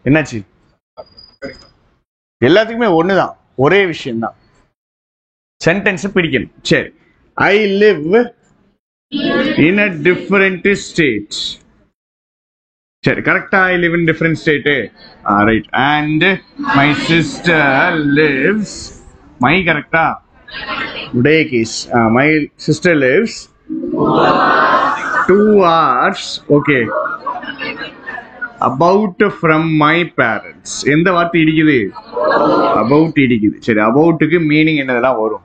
என்னாச்சு? எல்லாத்துக்குமே ஒண்ணுதான், ஒரே விஷயம் தான். சென்டென்ஸ் பிரிக்கணும். சரி, I live in a different state. சரி, கரெக்டா? I live in different state. Right. And my sister lives. My கரெக்டா? உடைய கேஸ். My sister lives 2 hours. Okay. about from my parents. எந்த வார்த்தை இடிக்குது? about இடிக்குது. சரி, aboutக்கு மீனிங் என்னதெல்லாம் வரும்?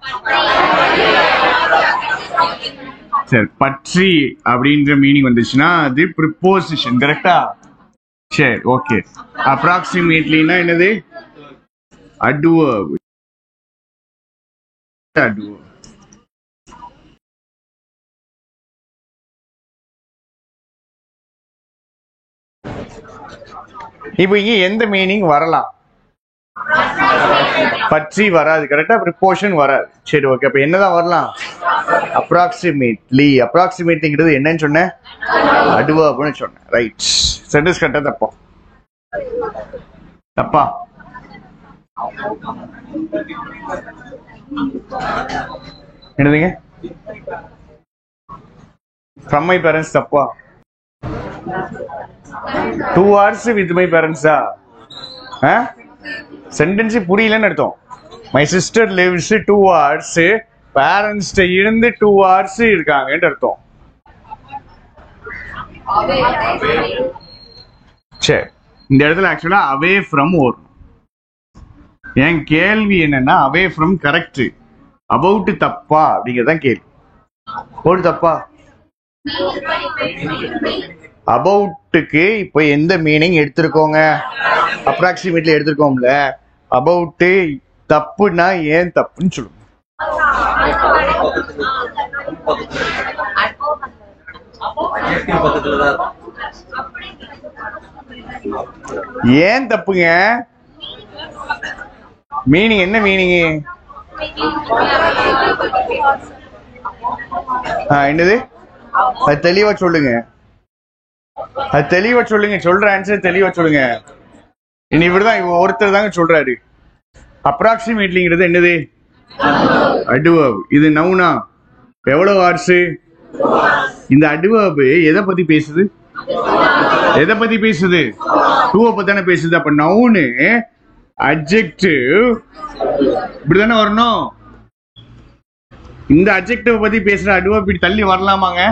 சரி, பற்றி அப்படின்ற மீனிங் வந்துச்சுன்னா அது ப்ரிப்போசிஷன். கரெக்டா? சரி, ஓகே. அப்ராக்சிமேட்லினா என்னது? adverb. adverb. இப்போ இங்க எந்த மீனிங் வரலாம்? பற்றி வராது. கரெக்டா? ப்ரிப்போஷன் வராது. சரி, ஓகே. அப்ப என்னதான் வரலாம்? அப்ராக்சிமேட்லி. அப்ராக்சிமேட்லிங்கிறது என்னன்னு சொன்னேன்? அட்வர்ப்னு சொன்னேன். ரைட். சென்டென்ஸ் கரெக்டா தப்பா? தப்பா? என்னதுங்க? from my parents தப்பா? 2 hours with my parents. Sentence புரியலன்னு அர்த்தம். My sister lives 2 hours, parents இருந்து 2 hours இருக்காங்கன்னு அர்த்தம். சரி, இந்த இடத்துல ஆக்சுவலா அவே ஃப்ரம் வரும். என் கேள்வி என்னன்னா, அவே ஃப்ரம் கரெக்ட், அபவுட் தப்பா அப்படிங்கறதான் கேள்வி. ஒரு தப்பா? அபவுட்டுக்கு இப்போ எந்த மீனிங் எடுத்திருக்கோங்க? அப்ராக்சிமேட்லி எடுத்திருக்கோம்ல. அபவுட் தப்புனா ஏன் தப்புன்னு சொல்லுங்க. ஏன் தப்புங்க? மீனிங் என்ன மீனிங்? என்னது? அது தெளிவா சொல்லுங்க. அது தெளிவா சொல்லுங்க. சொல்ற ஆன்சர் தெளிவா சொல்லுங்க. இனி இவர்தான் ஒருத்தர் தாங்க சொல்றாரு. அப்ராக்சிமேட்லிங்கிறது என்னது? அட்வர்ப். இது நவுனா? எவ்வளவு hours? இந்த அட்வர்ப் எதை பத்தி பேசுது? எதை பத்தி பேசுது? 2 பத்தி தானே பேசுது. அப்ப நவுனு அட்ஜெக்டிவ் இப்படிதானே வரணும். இந்த அட்ஜெக்டிவ் பத்தி பேசுற அட்வர்ப் இப்படி தள்ளி வரலாமாங்க?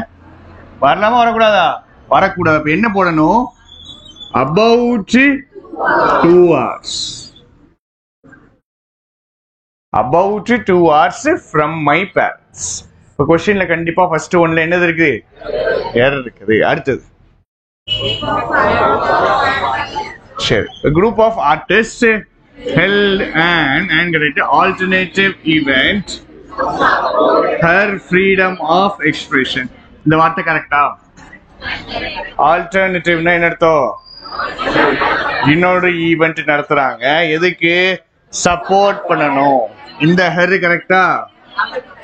வரலாமா வரக்கூடாதா? வரக்கூடாது. அப்ப என்ன போடணும்? about 2 hours. about 2 hours from my parents. இப்போ क्वेश्चनல கண்டிப்பா ஃபர்ஸ்ட் ஒன்ல என்னது இருக்கு? எரர் இருக்குது. அடுத்தது சரி, a group of artists held an alternative event, her freedom of expression. இந்த வார்த்தை கரெக்டா? ஆல்டர்னேட்டிவ்னா என்ன அர்த்தம்? இன்னொரு ஈவெண்ட் நடத்துறாங்க. எதுக்கு? சப்போர்ட் பண்ணணும். இந்த ஹெர் கரெக்டா?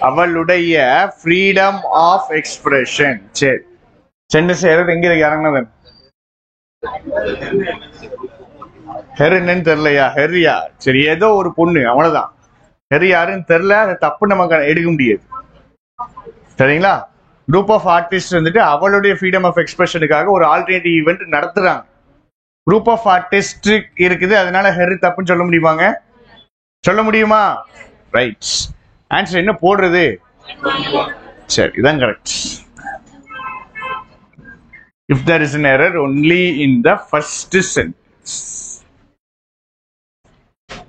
அவளுடைய ஃப்ரீடம் ஆஃப் எக்ஸ்பிரஷன். சரி, சென்டென்ஸ் எரர் எங்க இருக்கு? இறங்கினது ஹெர் என்னன்னு தெரியலையா? ஹெரியா? சரி, ஏதோ ஒரு பொண்ணு, அவ்வளவுதான். ஹெர் யாருன்னு தெரியல. அது தப்பு நமக்கு எடுக்க முடியாது. சரிங்களா? குரூப் ஆஃப் ஆர்டிஸ்ட் வந்துட்டு அவளுடைய ஃப்ரீடம் ஆஃப் எக்ஸ்பிரஷனுக்காக ஒரு ஆல்டர்னேட்டிவ் ஈவெண்ட் நடத்துறாங்க. குரூப் ஆஃப் ஆர்டிஸ்ட் இருக்குது, அதனால ஹெர் தப்புன்னு சொல்ல முடியுமாங்க? சொல்ல முடியுமா? ரைட். ஆன்சர் என்ன போடுறது? சரி, இதான் correct. if there is an error only in the first sentence.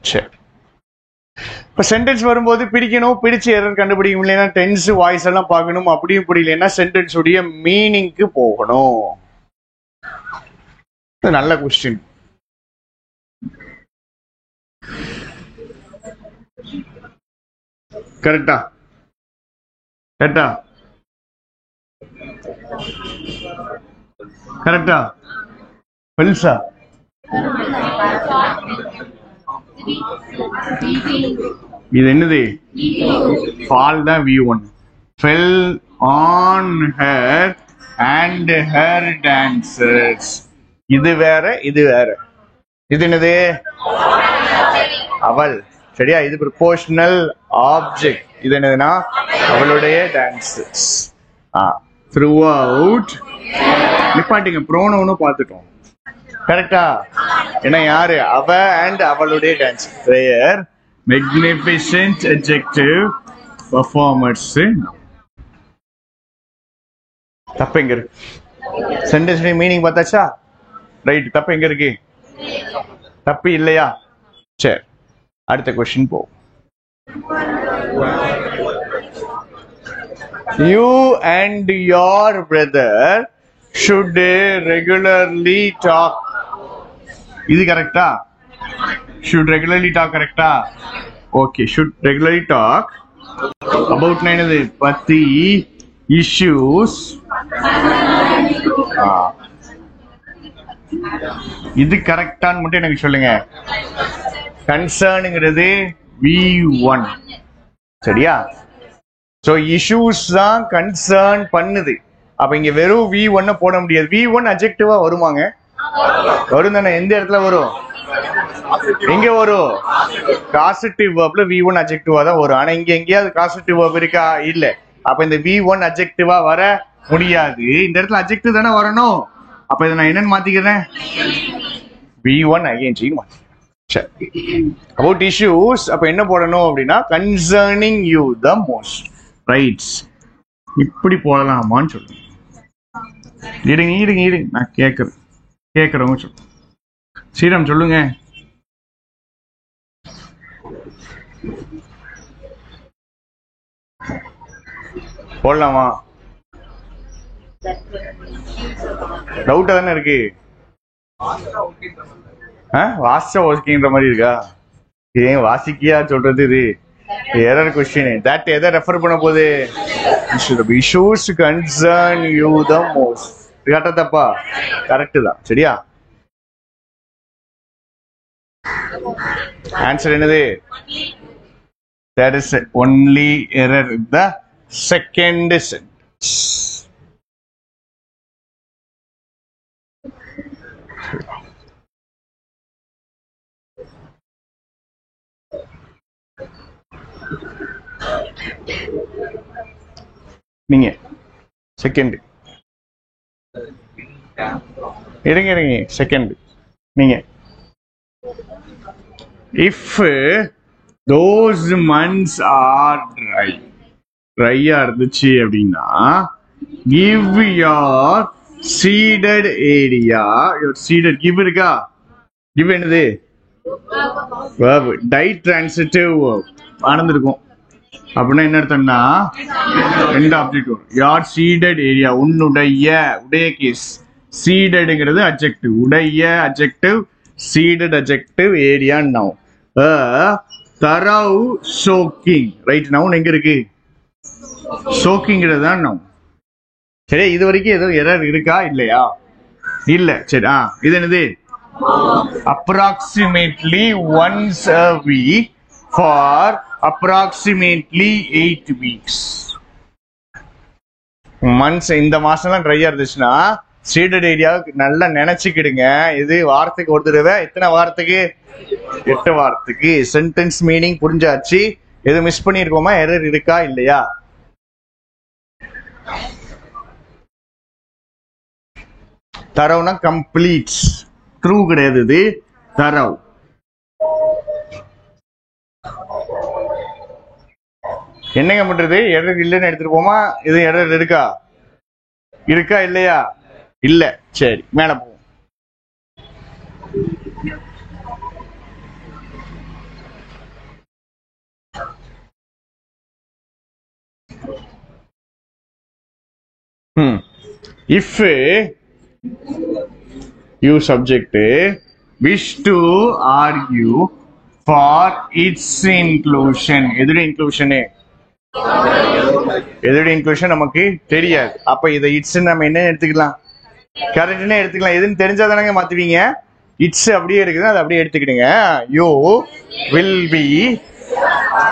சரி, இப்போ சென்டென்ஸ் வரும்போது பிரிக்கணும். பிரிச்சு எரர் கண்டுபிடிக்கும். இல்லைன்னா டென்ஸ் வாய்ஸ் எல்லாம் பார்க்கணும். அப்படியும் புரியலன்னா சென்டென்ஸ் உடைய மீனிங்க்கு போகணும். நல்ல கொஸ்டின். கரெக்டா? கரெக்டா? கரெக்டா? பெல்சா? இது என்னது? ஃபால் தான் V1. fell on her and her dancers. இது வேற, இது வேற. இது என்னது? அவள். சரியா? இது ப்ரொபோஷனல் ஆப்ஜெக்ட். இது என்னதுன்னா அவளுடைய டான்சஸ். த்ரூ அவுட் நிப்பாட்டிங்க. ப்ரோனவுனும் பார்த்துட்டோம். கரெக்டா? ஏன்னா யாரு? அவ அண்ட் அவளுடைய dance. Their magnificent adjective performers. தப்பு எங்க இருக்கு? சென்டென்ஸ் மீனிங் பார்த்தாச்சா? ரைட். தப்பு எங்க இருக்கு? தப்பு இல்லையா? சரி, அடுத்த கொஸ்டின் போ. You and your brother should regularly talk. இது கரெக்டா? should regularly talk கரெக்டா? okay, should regularly talk about என்னது? பத்தி issues. இது கரெக்டான்னு மட்டும் எனக்கு சொல்லுங்க. கன்சர்ன்ங்கிறது V1. சரியா? சோ இஷ்யூஸ் தான் கன்சர்ன் பண்ணுது. அப்ப இங்க வெறும் V1 போட முடியாது. V1 அட்ஜெக்டிவா வருமாங்க? வரும் தானே? எந்த இடத்துல வரும்? எங்க வரும்? காசிட்டிவ் வெர்ப்ல V1 அட்ஜெக்டிவா தான் வரும். ஆனா இங்க எங்கேயாவது காசிட்டிவ் வெர்ப் இருக்கா? இல்ல. அப்ப இந்த V1 அட்ஜெக்டிவா வர முடியாது. இந்த இடத்துல அட்ஜெக்டிவ் தானே வரணும். அப்ப இதை நான் என்னன்னு மாத்திக்கிறேன்? V1 ING மாத்திக்கிறேன். அபவுட் இஷ்யூஸ் அப்ப என்ன போடணும் அப்படின்னா concerning you the most. Rights. இப்படி போடலாமான்னு சொல்லுங்க. இருங்க நான் கேட்கறவங்க சொல்லுங்க. ஸ்ரீராம் சொல்லுங்க. போடலாமா? டவுட்டா தானே இருக்கு? வாசிச்சா ஓகேன்ற மாதிரி இருக்கா? ஏன் வாசிக்கியா சொல்றது? இது எரர் கொஸ்டின். தட் எதை ரெஃபர் பண்ண போகுது? issues concern you the most. கரெக்டா தப்பா? கரெக்ட் தான். சரியா? ஆன்சர் என்னது? there is only error in the second sentence. நீங்க செகண்ட் இருங்க செகண்ட் நீங்க if those months are dryயா இருந்துச்சு அப்படின்னா give your seeded area your seeded give இருக்கா? give என்னது? verb. ditransitive verb ஆனந்திருக்கும். அப்படின்னா என்ன அர்த்தம்னா ரெண்டு ஆப்ஜெக்ட் வரும். யார்? Seeded area. உன்னுடைய கேஸ். சீடடுங்கிறது அட்ஜெக்டிவ். உடைய adjective. Seeded adjective. Area noun. தரவு சோக்கிங். ரைட். நவுன் எங்க இருக்கு? சோக்கிங்கிறது தான் நவுன். சரி, இது வரைக்கும் ஏதோ எரர் இருக்கா? இல்லையா? இல்ல. சரி. இது என்னது? approximately once a week for approximately 8 weeks. Months இந்த மாசம் தான் ட்ரையா இருந்துச்சுன்னா சீடட் ஏரியாவுக்கு நல்லா நினைச்சுக்கிடுங்க. இது வாரத்துக்கு ஒரு தடவை. எத்தனை வாரத்துக்கு? 8 வாரத்துக்கு. சென்டென்ஸ் மீனிங் புரிஞ்சாச்சு. எது மிஸ் பண்ணிருக்கோமா? எரர் இருக்கா? இல்லையா? தரவுனா கம்ப்ளீட்ஸ். ட்ரூ கிடையாது. இது தரவு. என்னங்க பண்றது? எரர் இல்லைன்னு எடுத்துட்டு போமா? இது எரர் இருக்கா? இல்லையா? இல்ல. சரி, மேல போவோம். if you subject wish to argue for its inclusion. எதுடைய இன்க்ளூஷன்? எதுடைய இன்க்ளூஷன் நமக்கு தெரியாது. அப்ப இதை இட்ஸ் நம்ம என்ன எடுத்துக்கலாம்? கரெக்ட்னே எடுத்துக்கலாம். எதுன்னு தெரிஞ்சாதானங்க மாத்துவீங்க. இட்ஸ் அப்படியே இருக்குது, அதை அப்படியே எடுத்துக்கிடுங்க. You will B.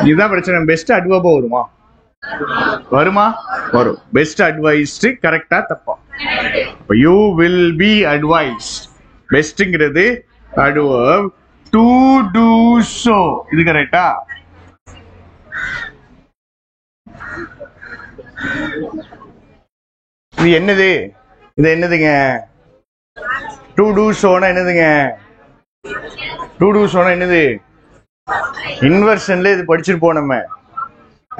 இதுதான் பிரச்சனை. பெஸ்ட் அட்வர்பா வருமா? வரும். Best advised. கரெக்டா தப்பா? You will be advised. பெஸ்ட்ங்கிறது adverb to do so. இது கரெக்டா? இது என்னது? இது என்னதுங்க? to do so னா என்னதுங்க? to do so னா என்னது? இன்வர்ஷன்ல இது படிச்சிருப்போம் நம்ம.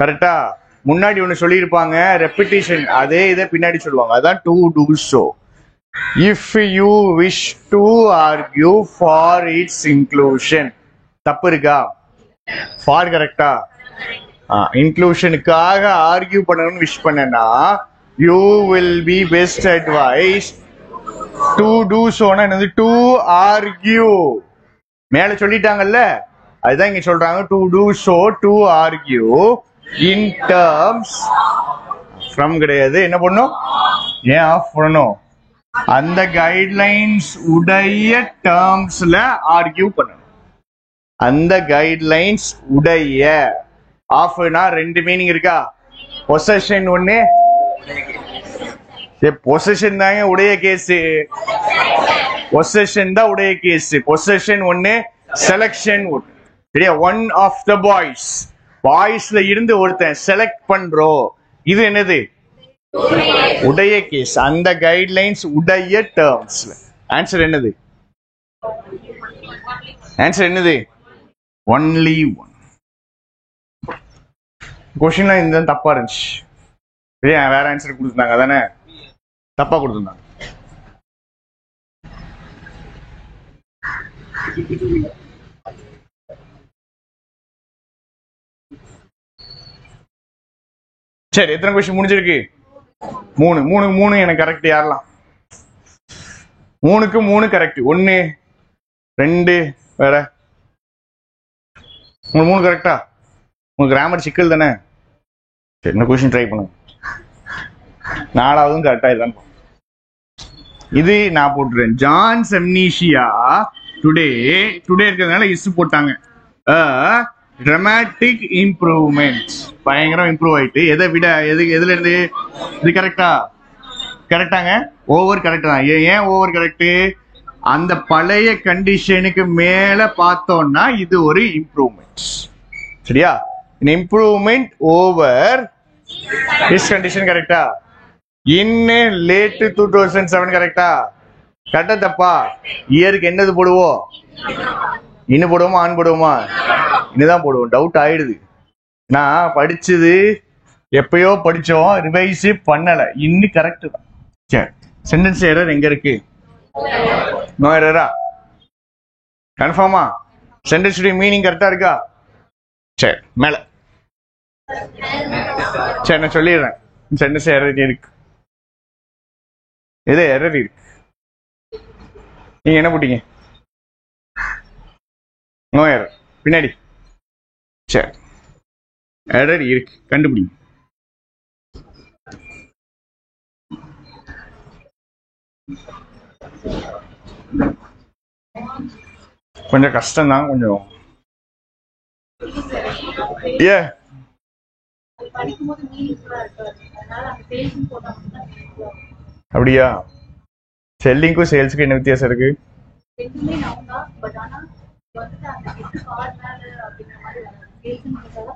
கரெக்டா? முன்னாடி ஒன்னு சொல்லியிருப்பாங்க, ரெப்பிட்டிஷன். அதே இதை பின்னாடி சொல்லுவாங்க. அதான் to do so. If you wish to argue for its inclusion. தப்பு இருக்கா? for கரெக்டா? இன்க்ளூஷனுக்காக ஆர்கியூ பண்ணணும்னு விஷ் பண்ணனா you will be best advised to do so னா என்னது? to argue. மேல சொல்லிட்டாங்கல்ல, அதுதான் இங்க சொல்றாங்க. to do so, to argue in terms from கிடையாது. என்ன பண்ணும்? ஏன் ஆஃப் பண்ணணும்? அந்த கைட்லைன்ஸ் உடைய டேர்ம்ஸ்ல ஆர்கியூ பண்ணணும். அந்த கைட்லைன்ஸ் உடைய. ஆஃப்னா ரெண்டு மீனிங் இருக்கா? பொசஷன் ஒண்ணு, பொசஷன் தாங்க உடைய கேஸ். பொசஷன் தான் உடைய கேஸ். பொசஷன் ஒண்ணு, செலக்ஷன் ஒண்ணு. சரியா? ஒன் ஆஃப் த பாய்ஸ், பாய்ஸ்ல இருந்து ஒருத்தன் செலக்ட் பண்றோம். இது என்னது? உடைய கேஸ். அந்த கைட்லைன்ஸ் உடைய டேர்ம்ஸ்ல. ஆன்சர் என்னது? ஆன்சர் என்னது? Only one. கொஸ்டின்லாம் இந்த தப்பா இருந்துச்சு. வேற ஆன்சர் கொடுத்துருந்தாங்க, அதானே தப்பா கொடுத்துருந்தாங்க. சரி, எத்தனை கொஸ்டின் முடிஞ்சிருக்கு? 3. 3 எனக்கு கரெக்ட். யாரெல்லாம் 3க்கு 3 கரெக்ட்? 1 2 வேற 3 கரெக்டா? உங்களுக்கு கிராமர் சிக்கல் தானே? சரி, என்ன கொஸ்டின் ட்ரை பண்ணுங்க. 4வதும் கரெக்டா இதுதான். இது நான் போட்டுறேன். ஜான்ஸ் அம்னீஷியா டுடே இருக்கிறதுனால இஸ் போட்டாங்க. dramatic improvement. பயங்கரம் இம்ப்ரூவ் ஆயிட்டு. எதை விட எதுல இருந்து? இது கரெக்டா? கரெக்டாங்க. ஓவர் கரெக்ட் தான். ஏன் ஓவர் கரெக்ட்? அந்த பழைய கண்டிஷனுக்கு மேல பார்த்தோம்னா இது ஒரு இம்ப்ரூவ்மெண்ட். சரியா? Improvement over this condition. கரெக்டா? இன் லேட் 2007 கரெக்டா? கரெக்டா தப்பா? இயருக்கு என்னது போடுவோம்? இன்னும் போடுவோமா ஆன் போடுவோமா? இன்னுதான் போடுவோம். டவுட் ஆயிடுது. நான் படிச்சது எப்பயோ படிச்சோம், ரிவைஸ் பண்ணல. இன்னும் கரெக்ட் தான். சரி, சென்டென்ஸ் எரர் எங்க இருக்கு? நோ எரரா? கன்ஃபார்மா? சென்டென்ஸ் மீனிங் கரெக்டா இருக்கா? சரி, மேல. சரி, நான் சொல்லிடுறேன். சென்டென்ஸ் எரர் இருக்கு. இது எரர் இருக்கு. நீங்க என்ன போட்டீங்க? நோ எரர் பின்னாடி. சரி, எரர் இருக்கு, கண்டுபிடிங்க. கொஞ்சம் கஷ்டம் தான் கொஞ்சம். அப்படியா? செல்லிங்கும் சேல்ஸுக்கும் என்ன வித்தியாசம் இருக்கு?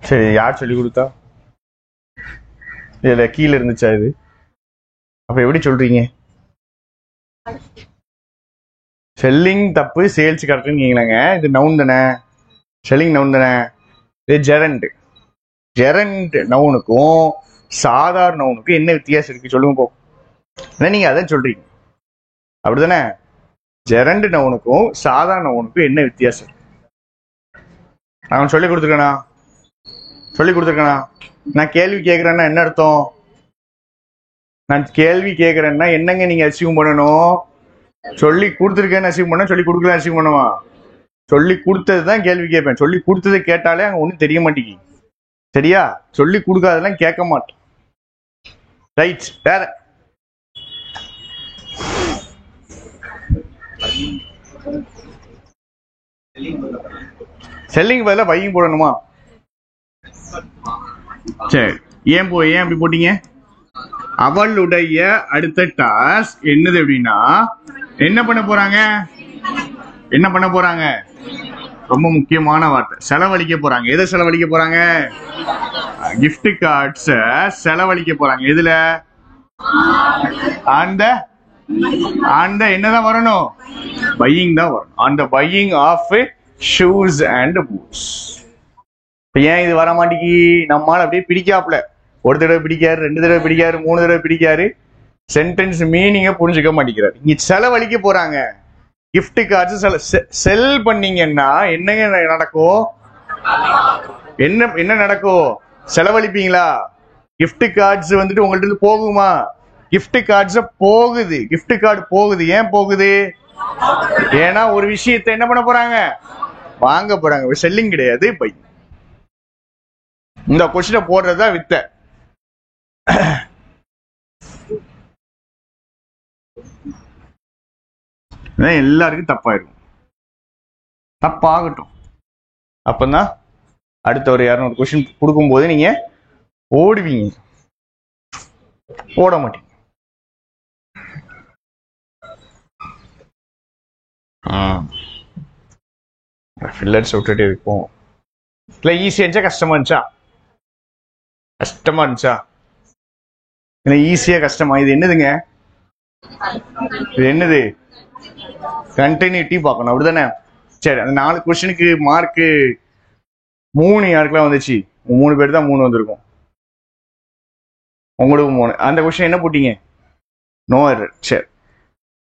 சரி, யார் சொல்லி கொடுத்தா? இதுல கீழே இருந்துச்சா இது? அப்ப எப்படி சொல்றீங்க? செல்லிங் தப்பு, சேல்ஸ் கரெக்ட்னு கேட்கலாங்க. இது நவுன் தானே? செல்லிங் நவுன் தானே? இது ஜெரண்ட். ஜெரண்ட் நவுனுக்கும் சாதாரண நவுனுக்கும் என்ன வித்தியாசம் இருக்கு சொல்லுங்க போ. நீங்க அதான் சொல்றீங்க, அப்படித்தானே? ஜெரண்ட் நவுனுக்கும் சாதாரண நவுனுக்கும் என்ன வித்தியாசம்? அவன் சொல்லி கொடுத்துருக்கானா? சொல்லி கொடுத்துருக்கானா? நான் கேள்வி கேட்கிறேன்னா என்ன அர்த்தம்? நான் கேள்வி கேட்கிறேன்னா என்னங்க நீங்க அச்சீவ் பண்ணணும்? சொல்லி கொடுத்துருக்கேன்னு அச்சீவ் பண்ண, சொல்லி கொடுக்கல அச்சீவ் பண்ணுவா? சொல்லி கொடுத்தது தான் கேள்வி கேட்பேன். சொல்லி கொடுத்ததை கேட்டாலே அங்க ஒன்றும் தெரிய மாட்டேங்கி. சரியா? சொல்லி கொடுக்காதெல்லாம் கேட்க மாட்டேன். ரைட், வேற செல்லிங் பதிலா பையிங் போடணுமா? சரி, ஏன் அப்படி போட்டீங்க? அவளுடைய அடுத்த டாஸ்க் என்னது அப்படின்னா என்ன பண்ண போறாங்க? என்ன பண்ண போறாங்க? ரொம்ப முக்கியமான வார்த்தை, செலவழிக்க போறாங்க. எதை செலவழிக்க போறாங்க? gift cards செலவழிக்க போறாங்க. எதுல? அந்த என்னதான் வரணும்? பையிங் தான் வரணும். அந்த buying of shoes and boots. ஏன் இது வர மாட்டேங்கி? நம்மால அப்படியே பிடிக்காப்ல, ஒரு தடவை பிடிக்காரு, 2 தடவை பிடிக்காரு, 3 தடவை பிடிக்காரு, சென்டென்ஸ் மீனிங்க புரிஞ்சுக்க மாட்டேங்கிறாரு. இங்க செலவழிக்க போறாங்க. gift cards செல் பண்ணீங்கன்னா என்னங்க நடக்கும்? என்ன நடக்கும்? செலவழிப்பீங்களா? gift cards வந்துட்டு உங்கள்ட்ட போகுமா? gift cards போகுது. gift card போகுது. ஏன் போகுது? ஏன்னா ஒரு விஷயத்தை என்ன பண்ண போறாங்க? வாங்க போறாங்க. செல்லிங் கிடையாது, பை. இந்த கொஸ்டினை போடுறதா வித்த. எல்லாருக்கும் தப்பாயிருக்கும். தப்பாகட்டும். அப்பதான் அடுத்த ஒரு 200 கொஸ்டின் கொடுக்கும் போது நீங்க ஓடுவீங்க, ஓட மாட்டீங்க. ஃபில்லர்ஸ் விட்டுட்டு இருக்கும். இல்லை ஈஸியா இருந்துச்சா கஷ்டமா இருந்துச்சா? கஷ்டமா இருந்துச்சா? இல்லை ஈஸியா கஷ்டமா? இது என்னதுங்க? இது என்னது? கண்டினியூட்டி பார்க்கணும், அப்படிதானே? சரி, அந்த 4 கொஸ்டினுக்கு மார்க்கு 3 யாருக்கெல்லாம் வந்துச்சு? 3 பேர் தான் 3 வந்திருக்கும். உங்களுக்கு 3. அந்த கொஸ்டின் என்ன போட்டீங்க? No error. சரி,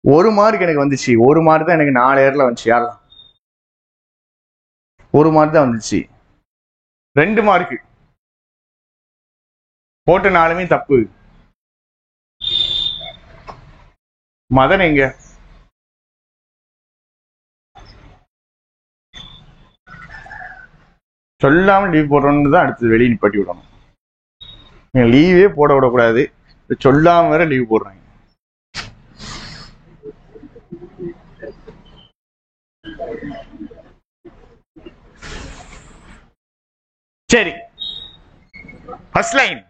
1 மார்க் எனக்கு வந்துச்சு. 1 மார்க் தான் எனக்கு 4 ஏர்ல வந்துச்சு. யாரெல்லாம்? 1 மார்க் தான் வந்துச்சு. 2 மார்க்கு போட்ட 4மே தப்பு. மதன் எங்க? சொல்லாம லீவ் போடுறோன்னு தான் அடுத்தது வெளியே நிப்பாட்டி விடணும். லீவே போட விடக்கூடாது, சொல்லாம வேற லீவ் போடுறாங்க. சரி, ஃபர்ஸ்ட் லைன்.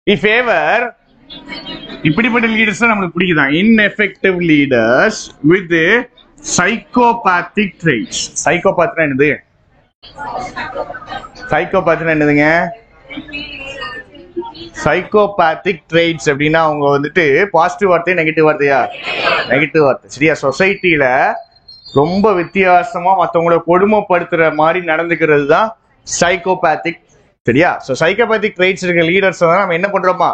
இஃப் எவர், இப்படிப்பட்ட லீடர்ஸ் நம்மளுக்கு பிடிக்குதான். Ineffective leaders with psychopathic traits. சைக்கோபாத்னா என்னது? சைக்கோபாத்னா என்னதுங்க? சைக்கோபாத்திக் ட்ரெய்ட்ஸ் அப்படின்னா அவங்க வந்துட்டு பாசிட்டிவ் வார்த்தையா நெகட்டிவ் வார்த்தையா? நெகட்டிவ் வார்த்தை. சரியா? சொசைட்டில ரொம்ப வித்தியாசமா மற்றவங்கள கொடுமைப்படுத்துற மாதிரி நடந்துக்கிறது தான் சைக்கோபாத்திக். சரியா? ஸோ சைக்கோபாத்திக் ட்ரெய்ட்ஸ் இருக்க லீடர்ஸ் தான் நம்ம என்ன பண்றோமா?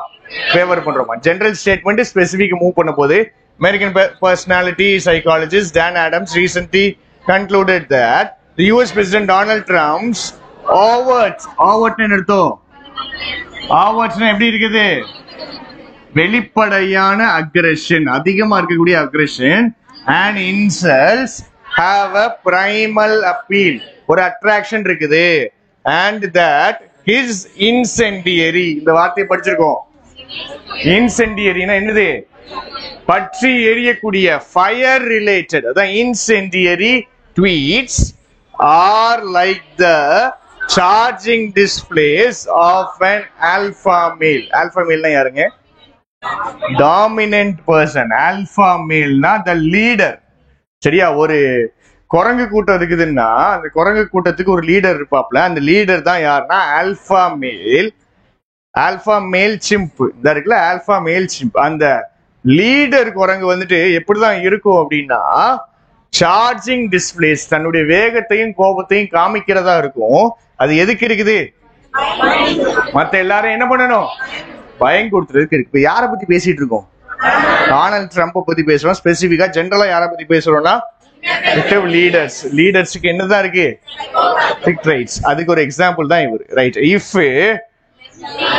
ஃபேவர் பண்றோமா? ஜெனரல் ஸ்டேட்மெண்ட் ஸ்பெசிபிக் மூவ் பண்ண போது American personality psychologist Dan Adams recently concluded that the US President Donald Trump's overt எப்படி இருக்குது? வெளிப்படையான அக்ரெஷன், அதிகமா இருக்கக்கூடிய aggression and insults have a primal appeal, ஒரு அட்ராக்ஷன் இருக்குது. and that his incendiary, இந்த வார்த்தையை படிச்சிருக்கோம். இன்சென்டியரினா என்னது? பற்றி எரியக்கூடிய, ஃபயர் ரிலேட்டட். அதான் incendiary tweets are like the charging displays of an alpha male. alpha male யாருங்க? Dominant person. alpha male the leader. சரியா? ஒரு குரங்கு கூட்டம் இருக்குதுன்னா அந்த குரங்கு கூட்டத்துக்கு ஒரு லீடர் இருப்பாப்ல. அந்த லீடர் தான் யாருன்னா ஆல்பா மேல். ஆல்பா மேல் சிம்ப் இந்த இருக்குல்ல, ஆல்பா மேல் சிம்ப். அந்த லீடர் குரங்கு வந்துட்டு எப்படிதான் இருக்கும் அப்படின்னா சார்ஜிங் டிஸ்பிளேஸ், தன்னுடைய வேகத்தையும் கோபத்தையும் காமிக்கிறதா இருக்கும். அது எதுக்கு இருக்குது? மத்த எல்லாரும் என்ன பண்ணணும்? பயம் கொடுத்துறதுக்கு இருக்கு. இப்ப யாரை பத்தி பேசிட்டு இருக்கோம்? டொனால்ட் ட்ரம்ப் பத்தி பேசுறோம். ஸ்பெசிபிக்கா ஜெனரலா யாரை பத்தி பேசுறோம்னா லீடர்ஸ். லீடர்ஸ்க்கு என்னதான் இருக்கு? ட்ரெய்ட்ஸ். அதுக்கு ஒரு எக்ஸாம்பிள் தான் இவர். Right? If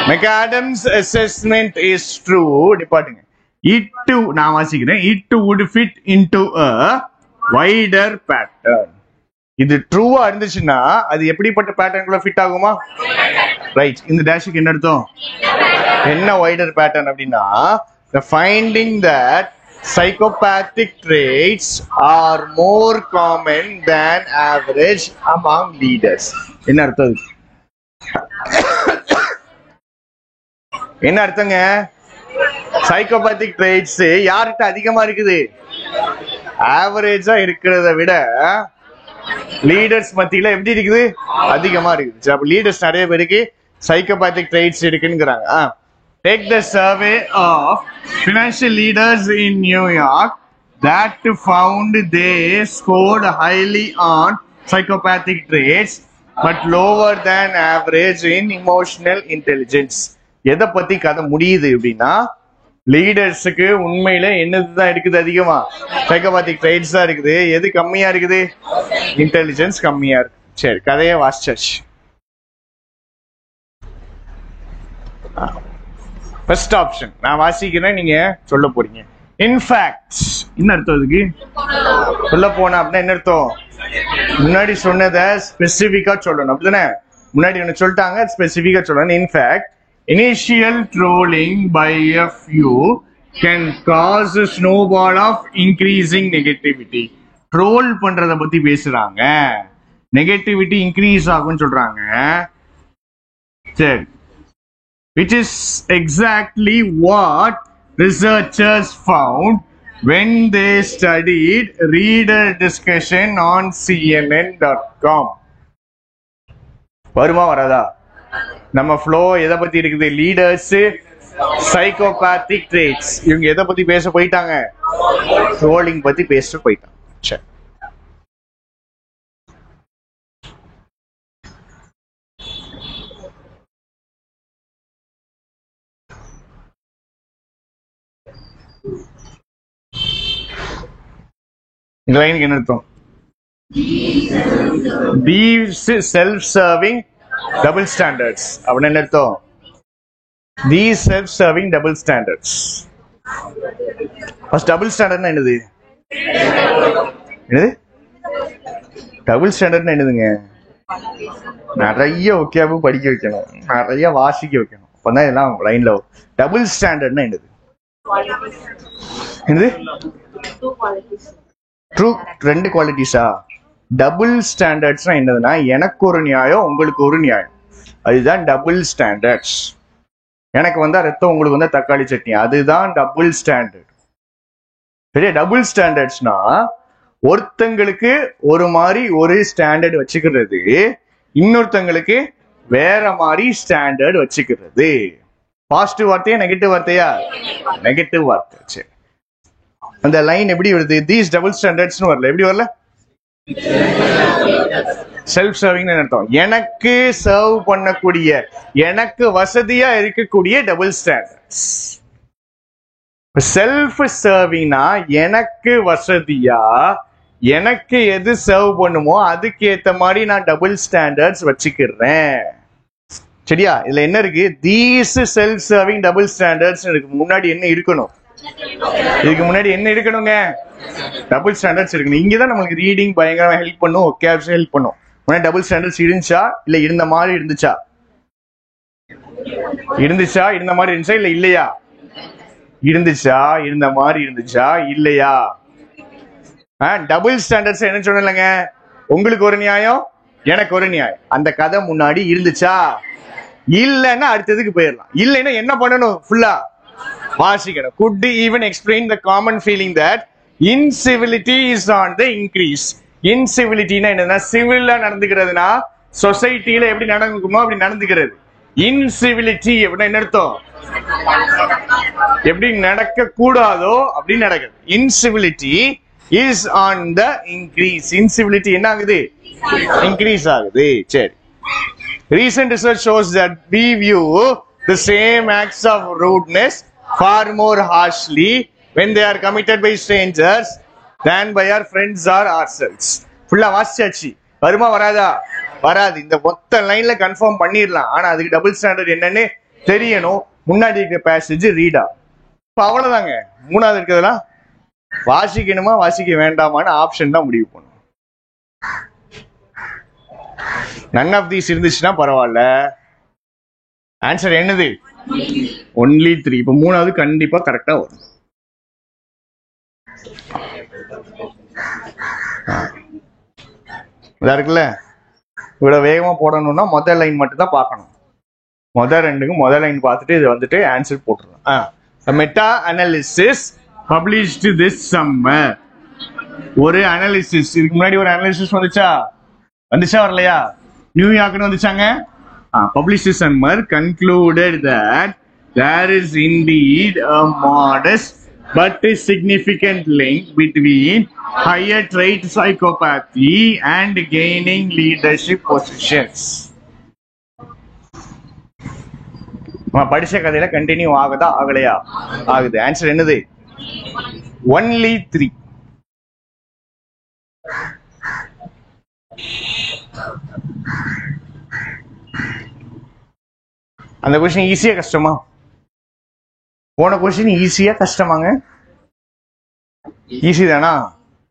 McAdams assessment is true, டிபார்ட்டுங்க. It நான் வாசிக்கிறேன். It would fit into a wider pattern. இது ட்ரூவா இருந்துச்சுன்னா அது எப்படிப்பட்ட பேட்டர்னுக்குள்ள ஃபிட் ஆகுமா? ரைட். இந்த டேஷுக்கு என்ன அர்த்தம்? என்ன வைடர் பேட்டர்ன் அப்படின்னா the finding that psychopathic traits are more common than average among leaders. என்ன அர்த்தம்? என்ன அர்த்தங்க? சைக்கோபாத்திக் ட்ரெய்ட்ஸ் யார்கிட்ட அதிகமா இருக்குது? ஆவரேஜா இருக்கிறத விட லீடர்ஸ் மத்தியில எப்படி இருக்குது, அதிகமா இருக்குது. அப்ப லீடர்ஸ் நிறைய பேருக்கு சைக்கோபாத்திக் ட்ரைட்ஸ் இருக்குங்கிறாங்க. Take the survey of financial leaders in New York that found they scored highly on psychopathic traits but lower than average in emotional intelligence. எதை பத்தி கதை முடியுது அப்படின்னா, லீடர்ஸுக்கு உண்மையில என்னதுதான் இருக்குது அதிகமா, சைக்கோபாத்திக் ட்ரைட்ஸ் தான் இருக்குது. எது கம்மியா இருக்குது, இன்டெலிஜென்ஸ் கம்மியா இருக்கு. சரி, கதையை வாசிச்சாச்சு. ஃபர்ஸ்ட் ஆப்ஷன் நான் வாசிக்கிறேன், நீங்க சொல்ல போறீங்க. இன்ஃபேக்ட் என்ன அர்த்தம் இதுக்கு? சொல்ல போனா அப்படின்னா என்ன அர்த்தம்? முன்னாடி சொன்னதை ஸ்பெசிபிக்கா சொல்லணும், அப்படிதானே? முன்னாடி என்ன சொல்லிட்டாங்க, ஸ்பெசிபிக்கா சொல்லணும். In fact initial trolling by a few can cause a snowball of increasing negativity. Troll பண்றத பத்தி பேசுறாங்க, நெகட்டிவிட்டி இன்க்ரீஸ் ஆகும்னு சொல்றாங்க. சரி, which is exactly what researchers found when they studied reader discussion on CNN.com. வருமா வராதா? நம்ம ஃப்ளோ எதை பத்தி இருக்குது? Leaders, psychopathic traits. இவங்க எதை பத்தி பேச போயிட்டாங்க? ட்ரோலிங் பத்தி பேச போயிட்டாங்க. சரி, இந்த லைனுக்கு என்ன அர்த்தம்? These self-serving double standards. அப்படின்னா என்ன அர்த்தம்? These self-serving double standards. First double standard என்னது? என்னது டபுள் ஸ்டாண்டர்ட்னா என்னதுங்க? நிறைய ஒகேபு படிக்க வைக்கணும், நிறைய வாசிக்க வைக்கணும், அப்பதான் எல்லாம் லைன்ல வரும். டபுள் ஸ்டாண்டர்ட்னா என்னது? என்னது? ட்ரூ, ரெண்டு குவாலிட்டிஸா? டபுள் ஸ்டாண்டர்ட்ஸ்னா என்னதுன்னா, எனக்கு ஒரு நியாயம், உங்களுக்கு ஒரு நியாயம், அதுதான் டபுள் ஸ்டாண்டர்ட்ஸ். எனக்கு வந்தா ரத்தம், உங்களுக்கு வந்தா தக்காளி சட்னி, அதுதான் டபுள் ஸ்டாண்டர்ட். சரியா? டபுள் ஸ்டாண்டர்ட்ஸ்னா ஒருத்தங்களுக்கு ஒரு மாதிரி ஒரு ஸ்டாண்டர்ட் வச்சுக்கிறது, இன்னொருத்தங்களுக்கு வேற மாதிரி ஸ்டாண்டர்ட் வச்சுக்கிறது. பாசிட்டிவ் வார்த்தையா நெகட்டிவ் வார்த்தையா? நெகட்டிவ் வார்த்தை. சரி, அந்த லைன் எப்படி வருது? தீஸ் டபுள் ஸ்டாண்டர்ட்ஸ்னு வரல, எப்படி வரல? செல்ஃப் சர்விங் அர்த்தம். எனக்கு சர்வ் பண்ணக்கூடிய, எனக்கு வசதியா இருக்கக்கூடிய டபுள் ஸ்டாண்டர்ட்ஸ். செல்ஃப் சர்விங்னா எனக்கு வசதியா, எனக்கு எது சர்வ் பண்ணுமோ அதுக்கு ஏத்த மாதிரி நான் டபுள் ஸ்டாண்டர்ட்ஸ் வச்சுக்கிறேன். சரியா? இதுல என்ன இருக்கு? These self serving double standards முன்னாடி என்ன இருக்கணும்? இதுக்கு முன்னாடி என்ன இருக்கணுங்க? டபுள் ஸ்டாண்டர்ட்ஸ் இருக்கணும். இங்கதான் நம்மளுக்கு ரீடிங் பயங்கரமா ஹெல்ப் பண்ணும், ஒகேப்ஸ் ஹெல்ப் பண்ணும். முன்னாடி டபுள் ஸ்டாண்டர்ட்ஸ் இருந்துச்சா, இல்ல இருந்த மாதிரி இருந்துச்சா? இருந்துச்சா, இருந்த மாதிரி இருந்துச்சா, இல்ல இல்லையா? இருந்துச்சா, இருந்த மாதிரி இருந்துச்சா, இல்லையா? டபுள் ஸ்டாண்டர்ட்ஸ் என்ன சொன்னலங்க? உங்களுக்கு ஒரு நியாயம், எனக்கு ஒரு நியாயம். அந்த கதை முன்னாடி இருந்துச்சா? இல்லைன்னா அடுத்ததுக்கு போயிடலாம். இல்லைன்னா என்ன பண்ணணும்? ஃபுல்லா வாசிக்கணும். Could even explain the common feeling that incivility is on the increase. இன்சிவிலிட்டினா என்னன்னா, சிவிலா நடந்துக்கிறதுனா சொசைட்டில எப்படி நடந்துக்குமோ அப்படி நடந்துக்கிறது. இன்சிவிலிட்டி அப்படின்னா என்ன அர்த்தம்? எப்படி நடக்க கூடாதோ அப்படி நடக்குது. இன்சிவிலிட்டி is on the increase. இன்சிவிலிட்டி என்ன ஆகுது? இன்க்ரீஸ் ஆகுது. சரி, recent research shows that we view the same acts of rudeness far more harshly when they are committed by strangers than by our friends or ourselves. ஃபுல்லா வாசிச்சாச்சு. வருமா வராதா? வராது. இந்த மொத்த லைன்ல கன்ஃபார்ம் பண்ணிடலாம். ஆனா அதுக்கு டபுள் ஸ்டாண்டர்ட் என்னன்னு தெரியணும். முன்னாடி இருக்க பேசேஜ் ரீடா. இப்ப அவ்வளவுதாங்க. மூணாவது இருக்கிறதெல்லாம் வாசிக்கணுமா வாசிக்க வேண்டாமான்னு ஆப்ஷன் தான் முடிவு பண்ணும். none of these இருந்துச்சுன்னா பரவாயில்ல. ஆன்சர் என்னது? only 3. இப்ப மூணாவது கண்டிப்பா கரெக்டா வரும். இருக்குல்ல, இவ்வளவு வேகமா போடணும்னா முதல் லைன் மட்டும் தான் பார்க்கணும். முதல் ரெண்டுக்கும் முதல் லைன் பார்த்துட்டு இது வந்துட்டு ஆன்சர் போட்டுருணும். Meta analysis published this summer ஒரு அனாலிசிஸ். இதுக்கு முன்னாடி ஒரு அனாலிசிஸ் வந்துச்சா வரலையா? நியூயார்க்னு வந்துச்சாங்க. Publicism concluded that there is indeed a modest but significant link between higher trait psychopathy and gaining leadership positions. படிச்ச கதையில கண்டினியூ ஆகுதா ஆகலையா? ஆகுது. ஆன்சர் என்னது? only 3. அந்த கொஸ்டின் ஈஸியா கஷ்டமா? போன கொஸ்டின் ஈஸியா கஷ்டமாங்க? ஈஸி தானா?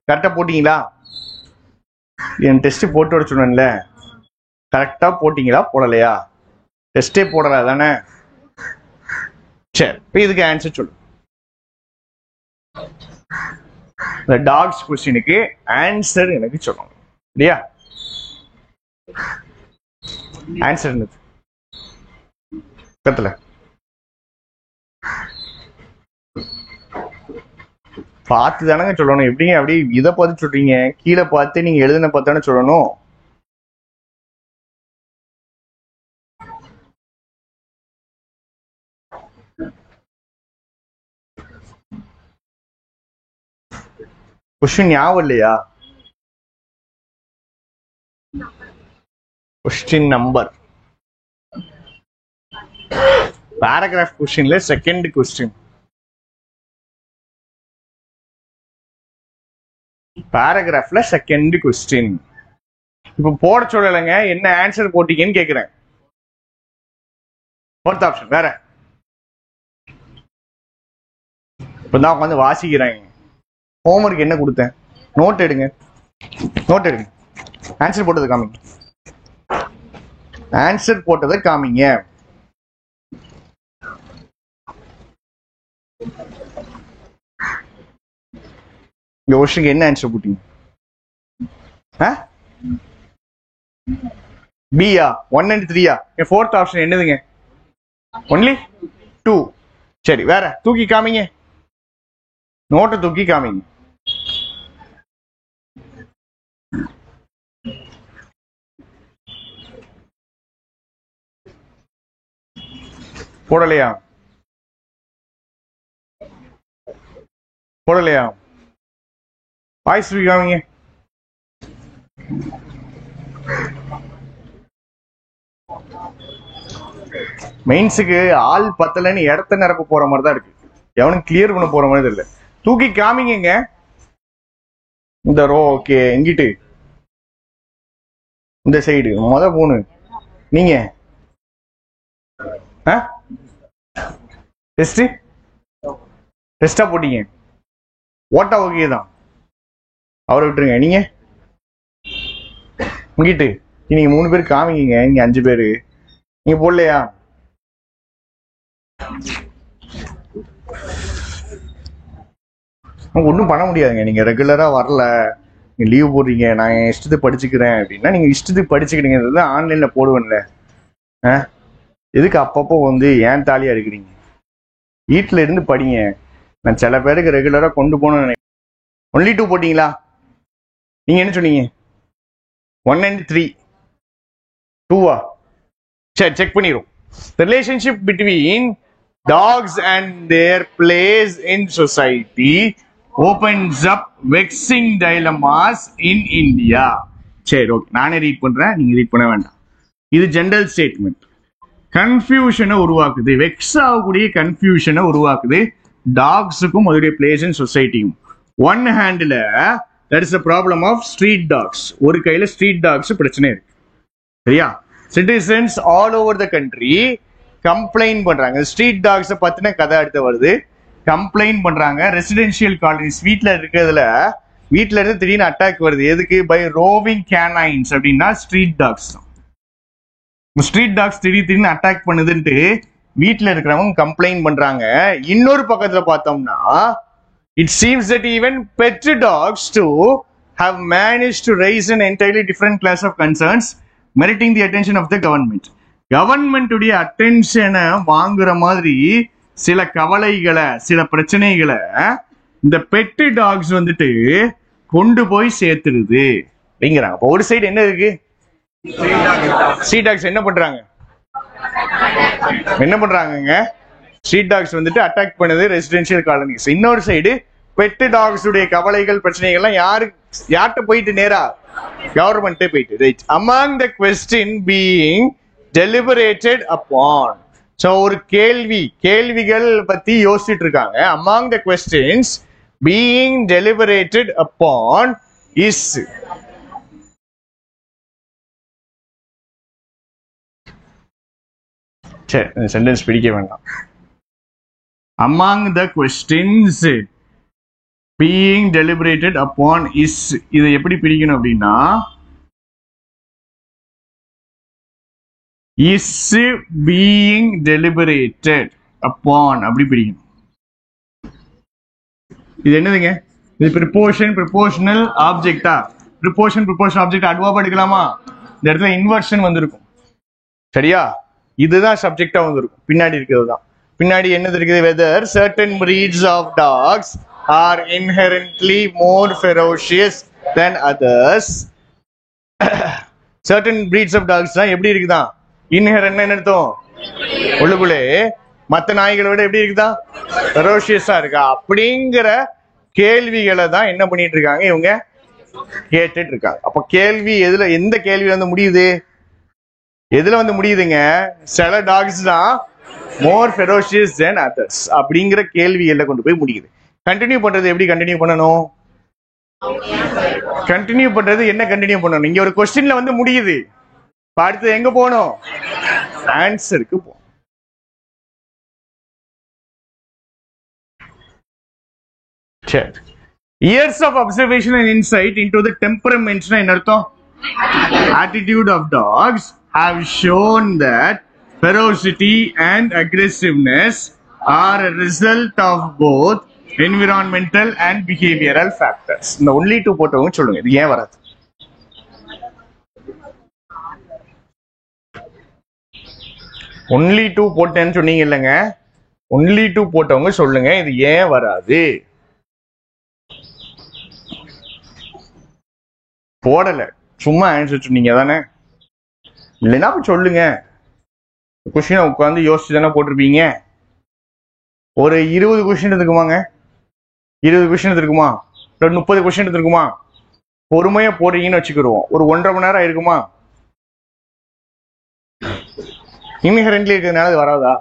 கரெக்டா போட்டீங்களா? என் டெஸ்ட் போட்டு வர சொன்னேன்ல, கரெக்டா போட்டீங்களா போடலையா? டெஸ்டே போடல தானே? சரி, இப்போ இதுக்கு ஆன்சர் சொல்லு. இந்த டாக்ஸ் கொஸ்டினுக்கு ஆன்சர் எனக்கு சொல்லணும் இல்லையா? ஆன்சர் என்னது? கத்துல பார்த்து தானங்க சொல்லணும். எப்படிங்க அப்படி இதை பார்த்து சொல்றீங்க? கீழே பார்த்து நீங்க எழுதுன பார்த்தானே சொல்லணும். கொஸ்டின் ஞாபகம் இல்லையா? கொஸ்டின் நம்பர் பேராகிராஃப் கொஸ்டின்ல செகண்ட் கொஸ்டின். பேராகிராஃப்ல செகண்ட் கொஸ்டின். இப்ப போட சொல்லலைங்க, என்ன ஆன்சர் போட்டீங்கன்னு கேக்குறேன். ஃபோர்த் ஆப்ஷன் வேற. இப்பதான் உட்காந்து வாசிக்கிறேன். ஹோம்ஒர்க் என்ன கொடுத்தேன்? நோட் எடுங்க. ஆன்சர் போட்டதை காமிங்க. ஆன்சர் போட்டதை காமிங்க. இந்த கொஸ்டினுக்கு என்ன ஆன்சர் போட்டீங்க? பியா? 1 and 3? ஃபோர்த் ஆப்ஷன் என்னதுங்க? only 2. சரி, வேற தூக்கி காமிங்க. நோட்டை தூக்கி காமிங்க. போடலையா? வாய்ஸ் காமிங்க. மெயின்ஸுக்கு ஆள் பத்தலன்னு இடத்த நிரப்ப போற மாதிரி தான் இருக்கு. எவனும் கிளியர் பண்ண போற மாதிரி தெரியல. தூக்கி காமிங்க. இந்த ரோ ஓகே. எங்கிட்டு இந்த சைடு முத போனு நீங்க டெஸ்டா போட்டீங்க. ஓட்டா ஓகே தான், அவரை விட்டுருங்க. நீங்க இங்கிட்டு நீங்க 3 பேர் காமிங்க. நீங்க 5 பேரு நீங்க போடலையா? ஒன்றும் பண்ண முடியாதுங்க. நீங்க ரெகுலரா வரல, நீங்க லீவ் போடுறீங்க, நான் என் இஷ்டத்துக்கு படிச்சுக்கிறேன் அப்படின்னா நீங்க இஷ்டத்துக்கு படிச்சுக்கிட்டீங்க. ஆன்லைன்ல போடுவேன்ல, எதுக்கு அப்பப்போ வந்து ஏன் தாலியா இருக்கிறீங்க? வீட்டுல இருந்து படிங்க. நான் சில பேருக்கு ரெகுலரா கொண்டு போகணும்னு நினைக்கிறேன். only 2 போட்டீங்களா? நீங்க என்ன சொன்னீங்க? 1 and 3. 2-ஆ? சரி, செக் பண்ணிரும். Relationship between dogs and their place in society opens up vexing dilemmas in India. சரி, ஓகே, நானே ரீட் பண்றேன், நீங்க ரீட் பண்ண வேண்டாம். இது ஜெனரல் ஸ்டேட்மெண்ட். கன்ஃபியூஷனை உருவாக்குது, வெக்ஸ் ஆகக்கூடிய கன்ஃபியூஷனை உருவாக்குது டாக்ஸுக்கும் அதோடைய பிளேஸ் இன் சொசைட்டியும். ஒன் ஹேண்ட்ல that is a problem of street dogs. ஒரு கையில ஸ்ட்ரீட் டாக்ஸ் பிரச்சனை இருக்கு, சரியா? Citizens all over the country complaint பண்றாங்க. ஸ்ட்ரீட் டாக்ஸ் பத்தின கதை அடுத்து வருது. கம்ப்ளைண்ட் பண்றாங்க. ரெசிடென்ஷியல் காலனிஸ் வீட்டுல இருக்கிறதுல வீட்டுல இருந்து திடீர்னு அட்டாக் வருது. எதுக்கு? பை ரோவிங் கேனைன்ஸ் அப்படின்னா ஸ்ட்ரீட் டாக்ஸ். ஸ்ட்ரீட் டாக்ஸ் திடீர்னு அட்டாக் பண்ணுதுன்ட்டு வீட்டுல இருக்கிறவங்க கம்ப்ளைண்ட் பண்றாங்க. இன்னொரு பக்கத்துல பார்த்தோம்னா it seems that even pet dogs too have managed to raise an entirely different class of concerns meriting the attention of the government. Government உடைய அட்டென்ஷனை வாங்குற மாதிரி சில கவலைகளை, சில பிரச்சனைகளை இந்த பெட் டாக்ஸ் வந்துட்டு கொண்டு போய் சேர்த்துருது அப்படிங்கிறாங்க. அப்போ ஒரு சைடு என்ன இருக்கு? ஸ்ட்ரீட் டாக்ஸ் என்ன பண்றாங்க? ஸ்ட்ரீட் டாக்ஸ் வந்துட்டு அட்டாக் பண்ணுது ரெசிடென்ஷியல் காலனிஸ். இன்னொரு சைடு பெட் டாக்ஸ் உடைய கவலைகள் பிரச்சனைகள்லாம் யார்கிட்ட போயிட்டு நேரா கவர்மெண்ட்டே போயிட்டு. Right. Among the question being deliberated upon. So ஒரு கேள்விகள் பத்தி யோசிச்சுட்டு இருக்காங்க. Among the questions being deliberated upon is சரி சென்டென்ஸ் பிடிக்க வேண்டாம். Among the questions being deliberated upon is இதை எப்படி பிரிக்கணும் அப்படின்னா இஸ் பீயிங் டெலிபரேட்டட் அப்பான் அப்படி பிரிக்கணும். இது என்னதுங்க? இது ப்ரிப்போஷன் ப்ரிப்போஷனல் ஆப்ஜெக்டா? ப்ரிப்போஷன் ப்ரிப்போஷனல் ஆப்ஜெக்ட் அட்வர்ப் எடுக்கலாமா? இந்த இடத்துல இன்வர்ஷன் வந்திருக்கும். சரியா? இதுதான் சப்ஜெக்டா வந்திருக்கும். பின்னாடி இருக்கிறது தான். பின்னாடி என்னது இருக்குது? whether certain breeds of dogs are inherently more ferocious than others. certain breeds of dogs தான் எப்படி இருக்குதா? inherent என்ன அர்த்தம்? உள்ளுக்குள்ளே மற்ற நாய்களை விட எப்படி இருக்குதா? ஃபெரோஷியஸா இருக்கா? அப்படிங்கிற கேள்விகளை தான் என்ன பண்ணிட்டு இருக்காங்க இவங்க? கேட்டுட்டு இருக்காங்க. அப்ப கேள்வி எதுல, எந்த கேள்வி வந்து முடியுது? எதுல வந்து முடியுதுங்க? சில டாக்ஸ் தான் மோர் ஃபெரோஷியஸ் தென் அதர்ஸ் அப்படிங்கிற கேள்விகளை கொண்டு போய் முடியுது. கண்டினியூ பண்றது எப்படி கண்டினியூ பண்ணணும்? கண்டினியூ பண்றது என்ன கண்டினியூ பண்ணணும்? இங்க ஒரு கொஸ்டின்ல வந்து முடியுது. அடுத்து எங்க போகணும்? ஆன்சருக்கு போகணும். சரி. Years of observation and insight into the டெம்பரமெண்ட்ஸ்னா என்ன அர்த்தம்? attitude of dogs have shown that ferocity and aggressiveness are a result of both environmental and behavioral factors. இந்த only two போட்டவங்க சொல்லுங்க, இது ஏன் வராது? only two போட்டேன்னு சொன்னீங்க இல்லைங்க, only two போட்டவங்க சொல்லுங்க, இது ஏன் வராது? போடல, சும்மா ஆன்சர் சொன்னீங்க தானே? இல்லைன்னா சொல்லுங்க. கொஸ்டினை உட்காந்து யோசிச்சு தானே போட்டிருப்பீங்க. ஒரு 20 கொஸ்டின் இருக்குமாங்க? 20 கொஸ்டின் இருக்குமா? 30 கொஸ்டின் இருக்குமா? பொறுமையா போடுறீங்கன்னு வச்சுக்கிடுவோம். ஒரு 1.5 மணி நேரம் ஆயிருக்குமா? இன்ஹெரண்ட்லி இருக்கிறதுனால அது வராதா?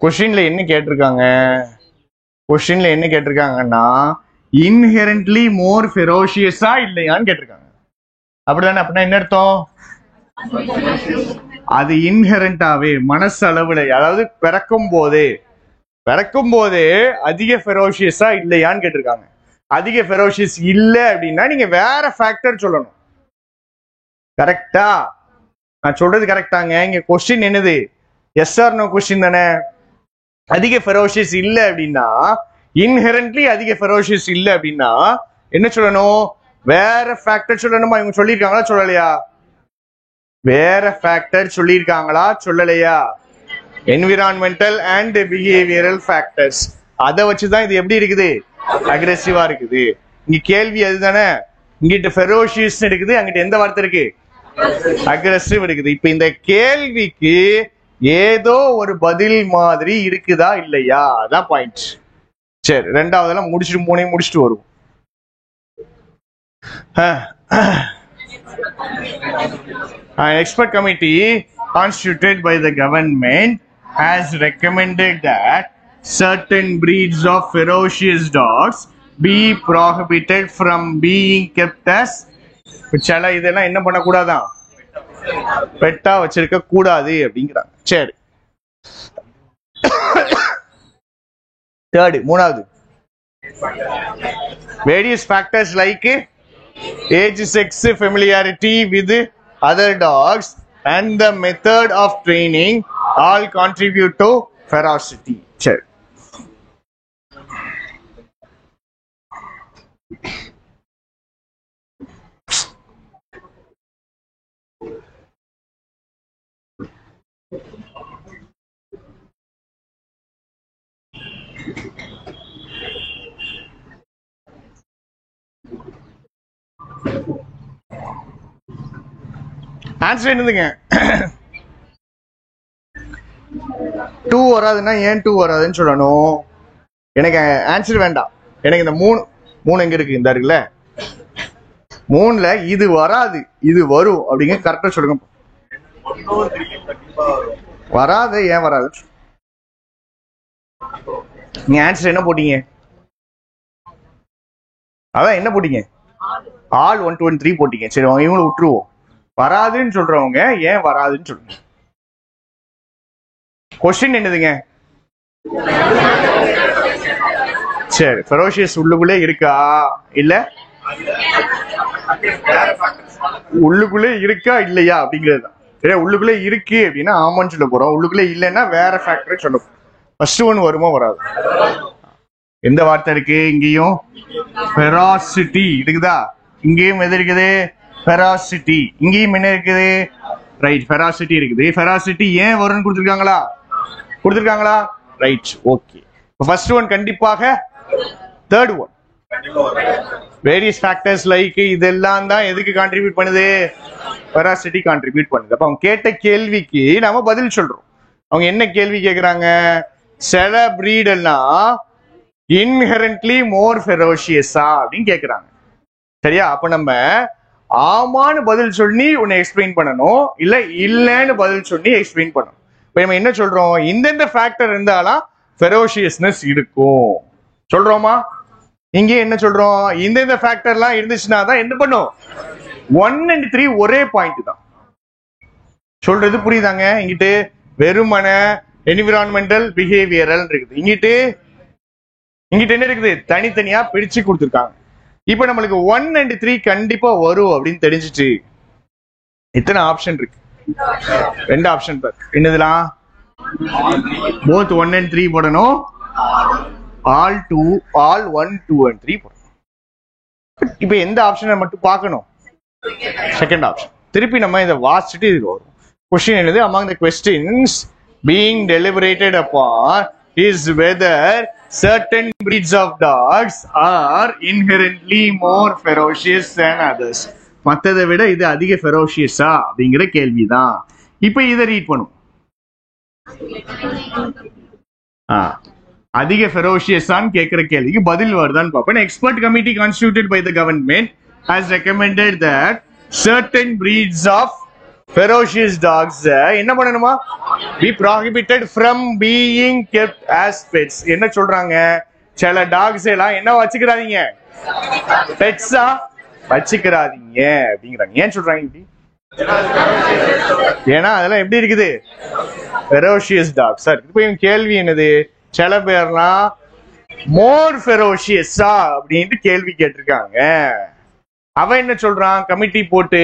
கொஸ்டின்ல என்ன கேட்டிருக்காங்க? கொஸ்டின்ல என்ன கேட்டிருக்காங்கன்னா இன்ஹெரண்ட்லி மோர் ஃபெரோஷியஸா இல்லையான்னு கேட்டிருக்காங்க. அப்படிதானே? அப்படின்னா என்ன அர்த்தம்? அது இன்ஹெரண்டாவே மனசளவுல, அதாவது பிறக்கும் போதே அதிக ஃபெரோஷியஸா இல்லையான்னு கேட்டிருக்காங்க. அதிக ஃபெரோஷியஸ் இல்ல அப்படின்னா நீங்க வேற ஃபேக்டர் சொல்லணும். கரெக்டா? நான் சொல்றது கரெக்டாங்க? இங்க கொஸ்டின் என்னது? எஸ் ஆர் நோ கொஸ்டின் தானே. அதிக ஃபெரோஷியஸ் இல்ல அப்படின்னா, இன்ஹெரண்ட்லி அதிக ஃபெரோஷியஸ் இல்ல அப்படின்னா என்ன சொல்லணும்? வேற ஃபேக்டர் சொல்லணுமா? இவங்க சொல்லியிருக்காங்களா சொல்லலையா? வேற ஃபேக்டர் சொல்லியிருக்காங்களா சொல்லலையா? Environmental and behavioural factors. அதை வச்சுதான் இது எப்படி இருக்குது? அக்ரெசிவா இருக்குது. இங்க கேள்வி அதுதானே. இங்கிட்ட ஃபெரோஷியஸ் இருக்குது, அங்கிட்ட எந்த வார்த்தை இருக்கு? அக்ரெசிவ் இருக்குது. இப்ப இந்த கேள்விக்கு ஏதோ ஒரு பதில் மாதிரி இருக்குதா இல்லையா? அதான் பாயிண்ட். சரி, ரெண்டாவதெல்லாம் முடிச்சுட்டு வருவோம். An expert committee constituted by the government has recommended that certain breeds of ferocious dogs be prohibited from being kept as சில இதெல்லாம் என்ன பண்ணக்கூடாதான்? பெட்டா வச்சிருக்க கூடாது அப்படிங்கிறாங்க. சரி, மூணாவது various factors like age, sex, familiarity with other dogs and the method of training all contribute to ferocity. சரி, answer என்னதுங்க? 2 வராதுன்னா ஏன் 2 வராதுன்னு சொல்லணும். எனக்கு ஆன்சர் வேண்டாம், எனக்கு இந்த 3 எங்க இருக்கு? இந்த இருக்குல்ல, 3ல இது வராது இது வரும் அப்படிங்க கரெக்டா சொல்லுங்க. வராது, ஏன் வராது? நீங்க ஆன்சர் என்ன போட்டீங்க? அதான் என்ன போட்டீங்க? ஆல் 1 2 3 போட்டீங்க. சரி, அவங்க இவங்களை விட்டுருவோம். வராதுன்னு சொல்றவங்க ஏன் வராதுன்னு சொல்லுங்க. கொஸ்டின் என்னதுங்க? சரி, ஃபெரோஷியஸ் உள்ளுக்குள்ளே இருக்கா இல்ல உள்ளுக்குள்ளே இருக்கா இல்லையா அப்படிங்கிறது தான். சரியா, உள்ளுக்குள்ளே இருக்கு அப்படின்னா ஆமான்னு சொல்ல போறோம். உள்ளுக்குள்ளே இல்லைன்னா வேற ஃபேக்டர் சொல்லுவோம். ஃபர்ஸ்ட் ஒன் வருமா வராது? எந்த வார்த்தை இருக்கு இங்கேயும்? ஃபெராசிட்டி இருக்குதா? இங்கேயும் எது இருக்குது? ஃபெராசிட்டி. இங்கேயும் என்ன இருக்குது? ரைட், ஃபெராசிட்டி இருக்குது. ஃபெராசிட்டி ஏன் வரும்னு கொடுத்துருக்காங்களா? கொடுத்துருக்காங்களா? Right, okay. ஃபர்ஸ்ட் ஒன் கண்டிப்பாக. Third one various factors like இதெல்லாம் தான் எதுக்கு கான்ட்ரிபியூட் பண்ணுது? ஃபெராசிட்டி கான்ட்ரிபியூட் பண்ணுது. அப்ப அவங்க கேட்ட கேள்விக்கு நாம பதில் சொல்றோம். அவங்க என்ன கேள்வி கேக்குறாங்க? சில பிரீட் எல்லாம் இன்ஹெரன்ட்லி மோர் ஃபெரோஷியஸா அப்படின்னு கேக்குறாங்க. சரியா, அப்ப நம்ம ஆமான்னு பதில் சொல்லி உன்னை எக்ஸ்பிளைன் பண்ணணும், இல்ல இல்லன்னு பதில் சொல்லி எக்ஸ்பிளைன் பண்ணணும். இப்ப நம்ம என்ன சொல்றோம்? இந்தெந்த ஃபேக்டர் இருந்தாலும் ஃபெரோஷியஸ்னஸ் இருக்கும் சொல்றோமா? இங்க என்ன சொல்றோம்? இந்தெந்த ஃபேக்டர்லாம் இருந்துச்சுன்னா தான் என்ன பண்ணும்? 1 and 3 ஒரே பாயிண்ட் தான். சொல்றது புரியுதாங்க? இங்கிட்டு வெறுமன என்விரான்மெண்டல் பிஹேவியரல் இருக்குது, இங்கிட்டு என்ன இருக்குது? தனித்தனியா பிரிச்சு கொடுத்துருக்காங்க. இப்ப நம்மளுக்கு 1 and 3 கண்டிப்பா வரும் அப்படின்னு தெரிஞ்சிச்சு. எத்தனை ஆப்ஷன் இருக்கு? 2 ஆப்ஷன் பாரு. என்னதுலாம்? both 1 and 3 போடணும், all 1 2 and 3 போடணும். இப்ப எந்த ஆப்ஷனை மட்டும் பார்க்கணும்? Second option. திருப்பி நம்ம இதை வாசிச்சுட்டு இது வரும். கொஸ்டின் என்னது? among the questions being deliberated upon is whether certain breeds of dogs are inherently more ferocious than others. மற்றதை விட இது அதிக ஃபெரோஷியஸா அப்படிங்கிற கேள்விதான். இப்ப இதை ரீட் பண்ணும். அதிக ஃபெரோஷியஸான்னு கேட்கிற கேள்விக்கு பதில் வருதான்னு பார்ப்போம். Expert committee constituted by the government has recommended that certain breeds of ferocious dogs என்ன பண்ணணுமா? be prohibited from being kept as pets. என்ன சொல்றாங்க? சில டாக்ஸ் எல்லாம் என்ன வச்சுக்கிறாதீங்க, பெட்ஸா வச்சுக்கிறாதீங்க அப்படிங்கிறாங்க. ஏன் சொல்றாங்க இப்படி? ஏன்னா அதெல்லாம் எப்படி இருக்குது? ஃபெரோஷியஸ் டாக்ஸா இருக்கு. இப்போ இவங்க கேள்வி என்னது? சில பேர்லாம் மோர் ஃபெரோஷியஸா அப்படின்ட்டு கேள்வி கேட்டிருக்காங்க. அவன் என்ன சொல்றான்? கமிட்டி போட்டு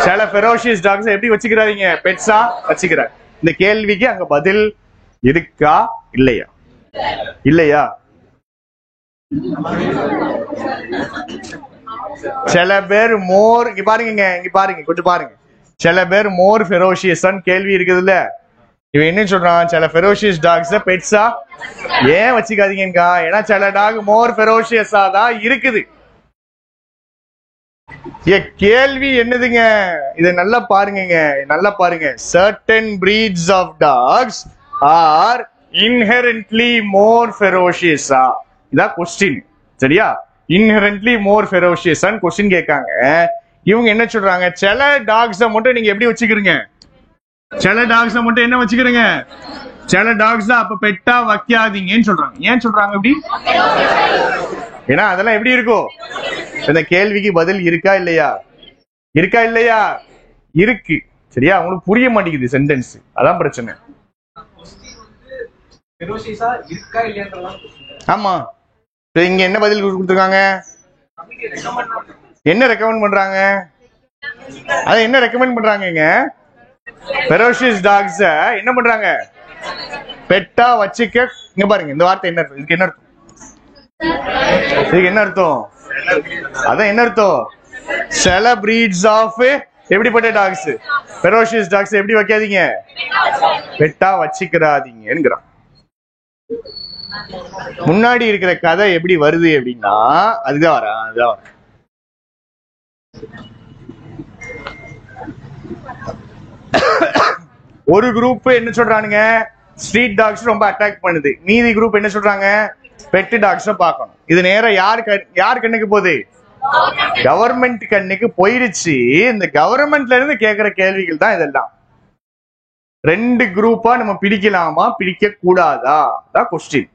சில ஃபெரோஷியஸ் டாக்ஸ் எப்படி வச்சுக்கிறாதீங்க, பெட்ஸா வச்சுக்கிறாங்க. இந்த கேள்விக்கு அங்க பதில் இருக்கா இல்லையா? இல்லையா? சில பேர் மோர், இங்க பாருங்க, இங்க பாருங்க, கொஞ்சம் பாருங்க. சில பேர் மோர் ஃபெரோஷியஸ் கேள்வி இருக்குதுல்ல, இவன் என்ன சொல்றான்? சில ஃபெரோஷியஸ் டாக்ஸ் பெட்ஸா ஏன் வச்சுக்காதீங்கக்கா? ஏன்னா சில டாக் மோர் ஃபெரோஷியஸா தான் இருக்குது. கேள்வி என்னதுங்க? இதை நல்லா பாருங்க, நல்லா பாருங்க. certain breeds of dogs are inherently more ferocious. இதான் கொஸ்டின். சரியா, inherently more ferocious கொஸ்டின் கேட்காங்க. இவங்க என்ன சொல்றாங்க? சில டாக்ஸை மட்டும் நீங்க எப்படி வச்சுக்கிறீங்க? சில டாக்ஸை மட்டும் என்ன வச்சுக்கிறீங்க? சில டாக்ஸ் அப்ப பெட்டா வைக்காதீங்கன்னு சொல்றாங்க. ஏன் சொல்றாங்க அப்படி? ஏன்னா அதெல்லாம் எப்படி இருக்கும்? இந்த கேள்விக்கு பதில் இருக்கா இல்லையா? இருக்கா இல்லையா? இருக்கு. சரியா, உங்களுக்கு புரிய மாட்டேங்குது சென்டென்ஸ், அதான் பிரச்சனை. ஆமா, இங்க என்ன பதில் கொடுத்துருக்காங்க? என்ன ரெக்கமெண்ட் பண்றாங்க? அத என்ன ரெக்கமெண்ட் பண்றாங்க? ஃபெரோஷியஸ் டாக்ஸ் என்ன பண்றாங்க? பெட்டா வச்சுக்க. இங்க பாருங்க, இந்த வார்த்தை என்ன? இதுக்கு என்ன அர்த்தம்? இதுக்கு என்ன அர்த்தம்? அதான் என்ன அர்த்தம்? சில பிரீட்ஸ் ஆஃப் எப்படிப்பட்ட டாக்ஸ்? ஃபெரோஷியஸ் டாக்ஸ் எப்படி வைக்காதீங்க, பெட்டா வச்சுக்கிறாதீங்கிறான். முன்னாடி இருக்கிற கதை எப்படி வருது அப்படின்னா அதுதான் வரேன். ஒரு குரூப் என்ன சொல்றானுங்க, ஸ்ட்ரீட் டாக்ஸ் ரொம்ப அட்டாக் பண்ணுது. மீதி குரூப் என்ன சொல்றாங்க, பெட் டாக்ஸ் பார்க்கணும். இது நேரம் யார் கண்ணுக்கு போகுது, கவர்மெண்ட் கண்ணுக்கு போயிடுச்சு. இந்த கவர்மெண்ட்ல இருந்து கேட்கிற கேள்விகள் தான் இதெல்லாம். ரெண்டு குரூப்பா நம்ம பிரிக்கலாமா பிரிக்க கூடாதா தான் கொஸ்டின்.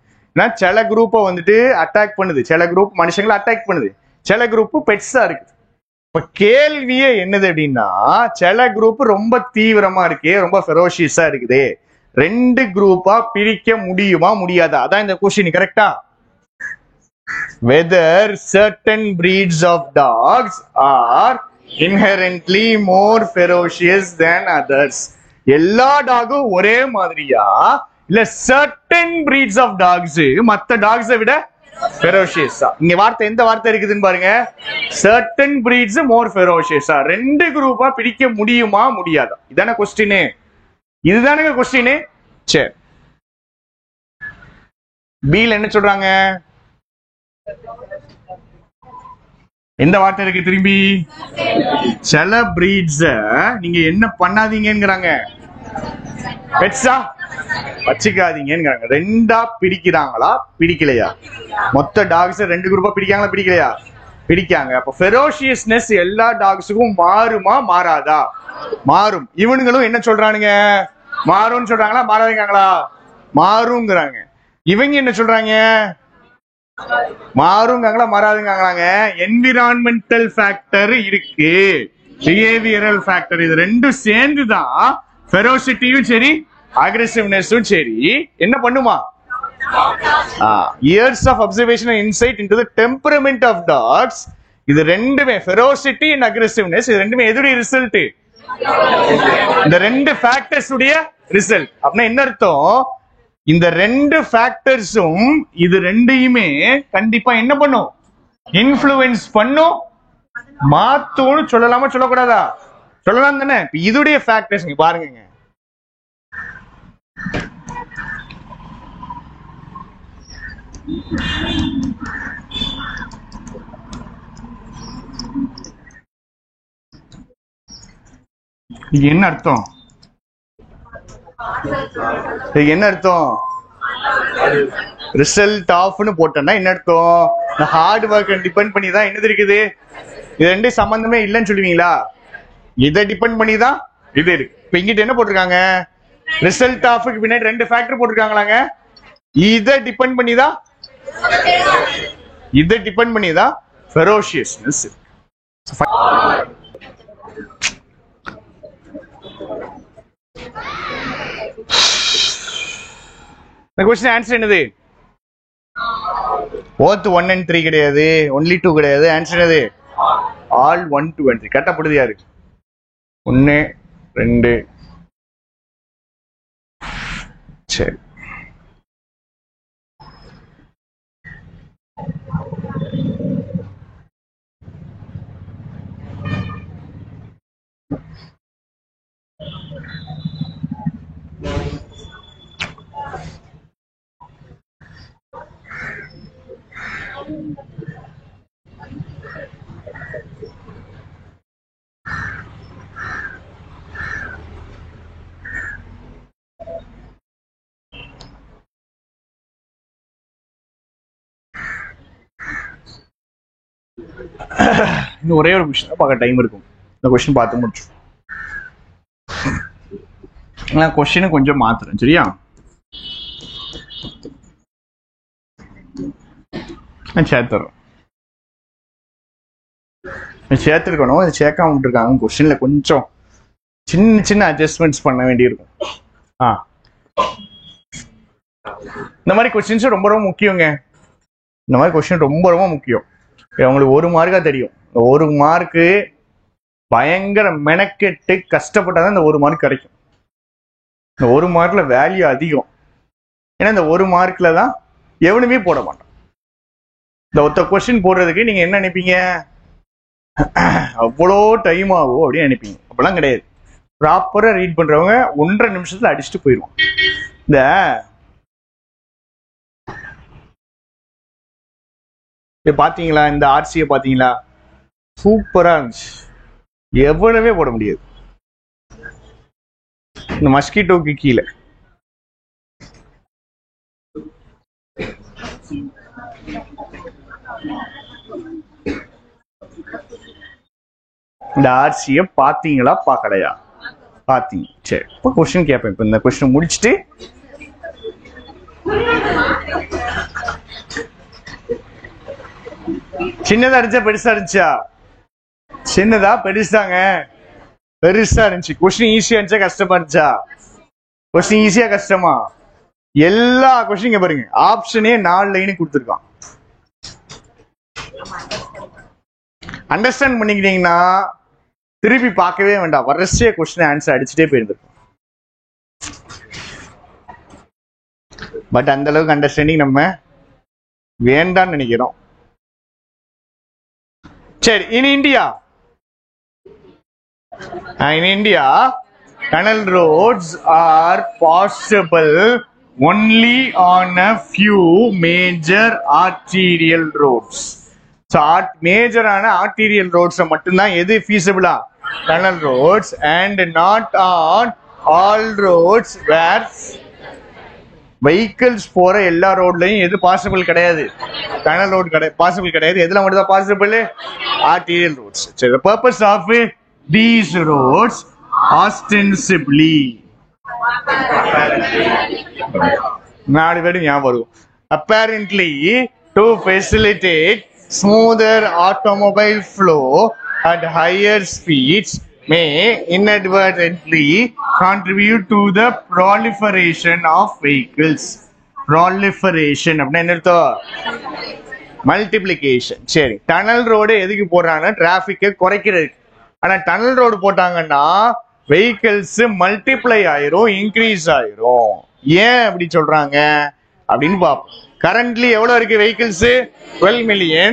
சில குரூப்பை வந்துட்டு அட்டாக் பண்ணுது, சில குரூப் மனுஷங்களை அட்டாக் பண்ணுது, சில குரூப் பெட்ஸா இருக்கு. இப்ப கேள்வியே என்னது அப்படின்னா, சில குரூப் ரொம்ப தீவிரமா இருக்கே, ரொம்ப ஃபெரோஷியஸா இருக்குது, ரெண்டு குரூப்பா பிரிக்க முடியுமா முடியாதா, அதான் இந்த கொஸ்டின். கரெக்டா? whether certain breeds of dogs are inherently more ferocious than others. எல்லா டாகும் ஒரே மாதிரியா இல்ல certain breeds of dogs மத்த டாக்ஸை விட ferocious? இங்க வார்த்தை எந்த வார்த்தை இருக்குதுன்னு பாருங்க, certain breeds more ferocious. ரெண்டு குரூப்பா பிரிக்க முடியுமா முடியாதா, இதானே கொஸ்டின். இதுதானே கொஸ்டின். சரி, பீல் என்ன சொல்றாங்க, எந்த வார்த்தை இருக்கு திரும்பி, சில பிரீட்ஸ் நீங்க என்ன பண்ணாதீங்கிறாங்க, பெட்ஸா வச்சுக்காதீங்கிறாங்க. ரெண்டா பிரிக்கிறாங்களா பிடிக்கலையா, மொத்த டாக்ஸ் ரெண்டு குரூப்பா பிடிக்காங்களா பிடிக்கலையா, பிடிக்காங்க. அப்ப ஃபெரோஷியஸ்னஸ் எல்லா டாக்ஸுக்கும் மாறுமா மாறாதா, மாறும். இவனுங்களும் என்ன சொல்றானுங்க, மாறும்னு சொல்றாங்களா மாறாதீங்களா, மாறுங்கிறாங்க. இவங்க என்ன சொல்றாங்க, மாறுங்காங்களா மாறாதுங்காங்களாங்க. என்விரான்மெண்டல் ஃபேக்டர் இருக்கு, பிஹேவியரல் ஃபேக்டர், இது ரெண்டும் சேர்ந்துதான் ஃபெரோசிட்டியும் சரி அக்ரெசிவ்னஸும் சரி என்ன பண்ணுமா. Years of observation and insight into the temperament of dogs, இது ரெண்டுமே ஃபெரோசிட்டி அண்ட் அக்ரெசிவ்னஸ், இது ரெண்டுமே எதுடைய ரிசல்ட், இந்த ரெண்டு ஃபேக்டர்ஸ் உடைய ரிசல்ட். அப்படின்னா என்ன அர்த்தம், இந்த ரெண்டு ஃபேக்டர்ஸும் இது ரெண்டையுமே கண்டிப்பா என்ன பண்ணும், இன்ஃப்ளூயன்ஸ் பண்ணும், மாத்தும்னு சொல்லலாமா சொல்லக்கூடாதா, சொல்லலாம் தானே. இதுடைய ஃபேக்டர்ஸ் பாருங்க, என்ன அர்த்தம், என்ன அர்த்தம், ரிசல்ட் ஆஃப்னு போட்டோம்னா என்ன அர்த்தம், ஹார்ட் ஒர்க் டிபெண்ட் பண்ணி தான் என்னது இருக்குது, இது ரெண்டு சம்பந்தமே இல்லைன்னு சொல்லுவீங்களா, இதை டிபெண்ட் பண்ணி தான் இது இருக்கு. இப்ப இங்கிட்ட என்ன போட்டிருக்காங்க, ரிசல்ட் ஆஃப்க்கு பின்னாடி ரெண்டு ஃபேக்டர் போட்டிருக்காங்களாங்க, இதை டிபெண்ட் பண்ணி தான், இதை டிபெண்ட் பண்ணி தான் ஃபெரோஷியஸ்னஸ். இந்த क्वेश्चन ஆன்சர் என்னது, both 1 and 3 கிடையாது, only 2 கிடையாது. ஆன்சர் என்னது, all 1, 2 and 3. கட்டப்படுது யாரு, 1 2. சரி, இன்னும் ஒரே ஒரு கொஸ்டின் பார்க்க டைம் இருக்கும், இந்த கொஸ்டின் பார்த்து முடிச்சு நான் கொஸ்டினை கொஞ்சம் மாத்துறேன். சரியா, நான் சேர்த்துறேன், சேர்த்துருக்கணும், இது சேர்க்காம விட்டுருக்காங்க. கொஸ்டின்ல கொஞ்சம் சின்ன சின்ன அட்ஜஸ்ட்மெண்ட்ஸ் பண்ண வேண்டியிருக்கும். இந்த மாதிரி கொஸ்டின்ஸ் ரொம்ப ரொம்ப முக்கியங்க. இந்த மாதிரி கொஸ்டின் ரொம்ப ரொம்ப முக்கியம். உங்களுக்கு 1 மார்க்கா தெரியும், 1 மார்க்கு பயங்கர மெனக்கெட்டு கஷ்டப்பட்டாதான் இந்த 1 மார்க் கிடைக்கும். இந்த 1 மார்க்ல வேல்யூ அதிகம். ஏன்னா இந்த 1 மார்க்ல தான் எவனுமே போட மாட்டான். இந்த ஒத்த கொஸ்டின் போடுறதுக்கு நீங்க என்ன நினைப்பீங்க, அவ்வளோ டைம் ஆகும் அப்படின்னு நினைப்பீங்க. அப்படிலாம் கிடையாது. ப்ராப்பரா ரீட் பண்றவங்க 1.5 நிமிஷத்துல அடிச்சுட்டு போயிடுவோம். இந்த பாத்தீங்களா, இந்த ஆர்சியை பாத்தீங்களா, சூப்பரா இருந்துச்சு, எவ்வளவே போட முடியாது. இந்த மஸ்கிட்டோக்கு கீழே இந்த ஆர்சிய பாத்தீங்களா பாக்கலையா? பாத்தீங்க. சரி, இப்போ கொஸ்டின் கேட்பேன். இப்போ இந்த கொஸ்டின் முடிச்சுட்டு சின்னதா இருந்துச்சா பெருசா இருந்துச்சா? சின்னதா பெருசாங்க? பெருசா இருந்துச்சு. கொஸ்டின் ஈஸியா இருந்துச்சா கஷ்டமா இருந்துச்சா? கொஸ்டின் ஈஸியா கஷ்டமா? எல்லா கொஸ்டின் பாருங்க, ஆப்ஷனே 4 லைன் கொடுத்துருக்கான். அண்டர்ஸ்டாண்ட் பண்ணிக்கிட்டீங்கன்னா திருப்பி பார்க்கவே வேண்டாம், வரிசையா கொஸ்டின் ஆன்சர் அடிச்சுட்டே போயிருந்திருக்கும். பட் அந்த அளவுக்கு அண்டர்ஸ்டாண்டிங் நம்ம வேண்டாம்னு நினைக்கிறோம். சரி, in India tunnel roads are possible only on a few major arterial roads. So மேஜரான ஆர்டீரியல் ரோட்ஸ் மட்டும்தான் எது feasible tunnel roads, and not on all roads where vehicles போற எல்லா ரோட்லயும் எது பாசிபிள் கிடையாது, டனல் ரோட் பாசிபிள் கிடையாது. எதுல மட்டும் தான் பாசிபிள்? Arterial roads. சரி, the purpose of these roads ostensibly apparently to facilitate smoother automobile flow at higher speeds may inadvertently contribute to the proliferation of vehicles. Proliferation அப்படின்னா என்ன அர்த்தம்? Multiplication. சரி, tunnel road எதுக்கு போடுறாங்கன்னா டிராபிக்கை குறைக்கிறதுக்கு. ஆனா டனல் ரோடு போட்டாங்கன்னா வெஹிக்கிள்ஸ் மல்டிப்ளை ஆயிரும், இன்க்ரீஸ் ஆயிரும். ஏன் அப்படி சொல்றாங்க அப்படின்னு பார்ப்போம். கரண்ட்லி எவ்வளவு இருக்கு vehicles? 12 million,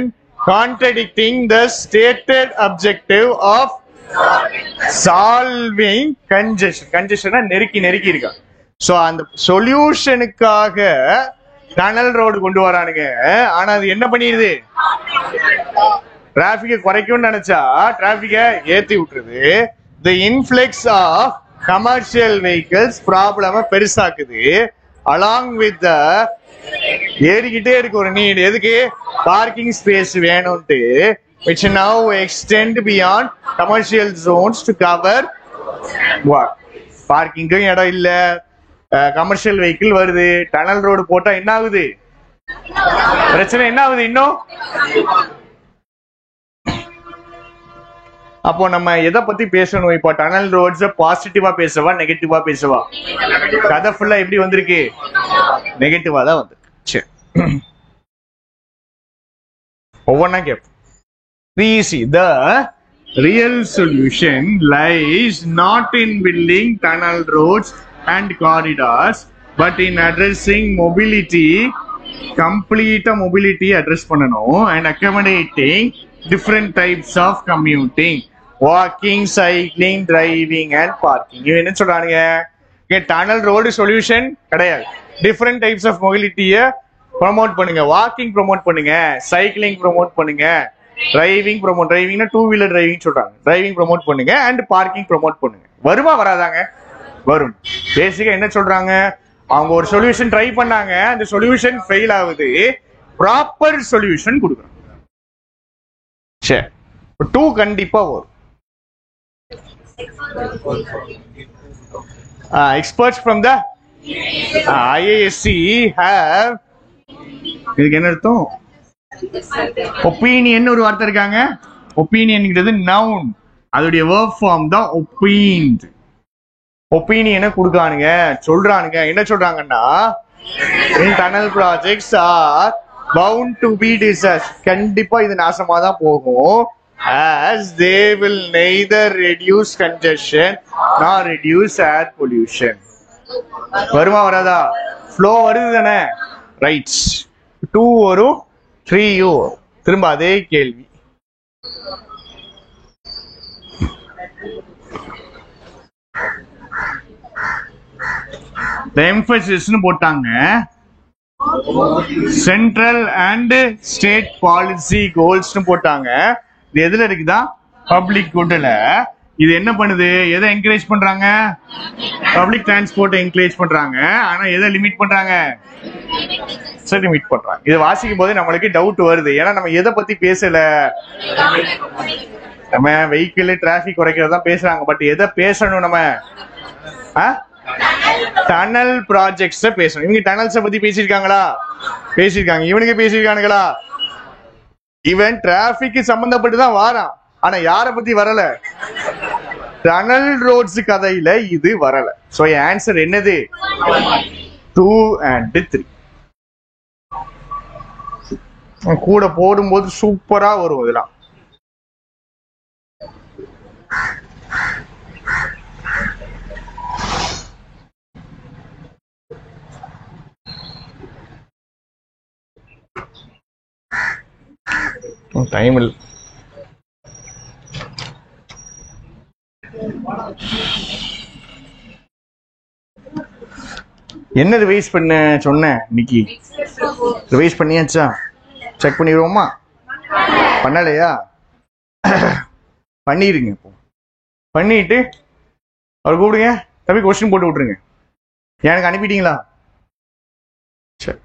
contradicting the stated objective of solving congestion. Congestion நெருக்கி நெருக்கி இருக்கா. சோ அந்த சொல்யூஷனுக்காக டனல் ரோடு கொண்டு வரானுங்க. ஆனா அது என்ன பண்ணிடுது? டிராபிக்கை குறைக்கும்னு நினைச்சா டிராபிக்கை ஏத்தி விட்டுருது. The influx of commercial vehicles ப்ராப்ளம பெருசாக்குது. along with the ஏறிக்கிட்டே இருக்கு ஒரு நீட். எதுக்கு? பார்க்கிங் ஸ்பேஸ் வேணும்ட்டு, which now extend beyond commercial zones to cover what? பார்க்கிங்கும் இடம் இல்ல, கமர்ஷியல் வெஹிக்கிள் வருது. டனல் ரோடு போட்டா என்ன ஆகுது? பிரச்சனை என்ன ஆகுது இன்னும்? அப்போ நம்ம எதை பத்தி பேசணும் இப்போ? டனல் ரோட்ஸ் பாசிட்டிவா பேசவா நெகட்டிவா பேசவா? கதை ஃபுல்லா எப்படி வந்திருக்கு? நெகட்டிவா தான் வந்து. சரி, ஒவ்வொன்னா gap. The real solution lies not in building tunnel roads and corridors, but in addressing mobility, complete mobility address பண்ணணும், and accommodating different types of commuting, walking, cycling, driving and parking. இவன் என்ன சொல்றானுங்க? டனல் ரோடு சொல்யூஷன் கிடையாது. Different types of மொபிலிட்டியை promote பண்ணுங்க. Walking promote பண்ணுங்க, cycling promote பண்ணுங்க, driving promote, டிரைவிங்னா 2 wheeler driving சொல்றாங்க, driving promote பண்ணுங்க, அண்ட் பார்க்கிங் ப்ரமோட் பண்ணுங்க. வருமா வராதாங்க? வரும். பேசிக்கா என்ன சொல்றாங்க? அவங்க ஒரு சொல்யூஷன் ட்ரை பண்ணாங்க, அந்த சொல்யூஷன் ஃபெயில் ஆகுது, ப்ராப்பர் சொல்யூஷன் கொடுக்குறாங்க. சரி, 2 கண்டிப்பா வரும். Experts from the IISc have, இதுக்கு என்ன அர்த்தம்? ஒப்பீனியன் ஒரு வார்த்தை இருக்காங்க. ஒப்பீனியன்ங்கிறது நவுன், அதோடைய வெர்ப் ஃபார்ம் தான் ஒப்பீன்ட். ஒப்பீனியனை கொடுக்கானுங்க, சொல்றானுங்க. என்ன சொல்றாங்கன்னா, tunnel projects are bound to be disaster. கண்டிப்பா இது நாசமா தான் போகும். as they will neither reduce congestion nor reduce air pollution. வருமா வராதா? flow வருது தானே? ரைட். 2 வரும், 3 வரும். திரும்ப அதே கேள்வி. the emphasis னு போட்டாங்க. Central and state policy goals போட்டாங்க. இது எதுல இருக்குதா? பப்ளிக் குட்ல. இது என்ன பண்ணுது? எதை என்கரேஜ் பண்றாங்க? பப்ளிக் டிரான்ஸ்போர்ட்டை என்கரேஜ் பண்றாங்க. ஆனா எதை லிமிட் பண்றாங்க? லிமிட் பண்றாங்க. இதை வாசிக்கும் போது நம்மளுக்கு டவுட் வருது. ஏன்னா நம்ம எதை பத்தி பேசல, நம்ம வெஹிக்கிள் டிராபிக் குறைக்கிறதா பேசுறாங்க. பட் எதை பேசணும் நம்ம? டனல் ப்ராஜெக்ட்ஸ் பேசணும். இவங்க டனல்ஸ் பத்தி பேசியிருக்காங்களா? பேசியிருக்காங்க. இவனுக்கு பேசியிருக்கானுங்களா? இவன் டிராபிக் சம்பந்தப்பட்டு தான் வாரான். ஆனா யார பத்தி வரல? டனல் ரோட்ஸ் கதையில இது வரல. சோ ஆன்சர் என்னது? 2 and 3. கூட போடும்போது சூப்பரா வரும் இதெல்லாம். டைம் இல்லை. என்ன ரிவைஸ் பண்ண சொன்னேன் இன்னைக்கு? ரிவைஸ் பண்ணியாச்சா? செக் பண்ணிடுவோமா? பண்ணலையா? பண்ணிருங்க. இப்போ பண்ணிட்டு அவர் கூப்பிடுங்க. தம்பி கொஸ்டின் போட்டு விட்டுருங்க. எனக்கு அனுப்பிட்டீங்களா? சரி.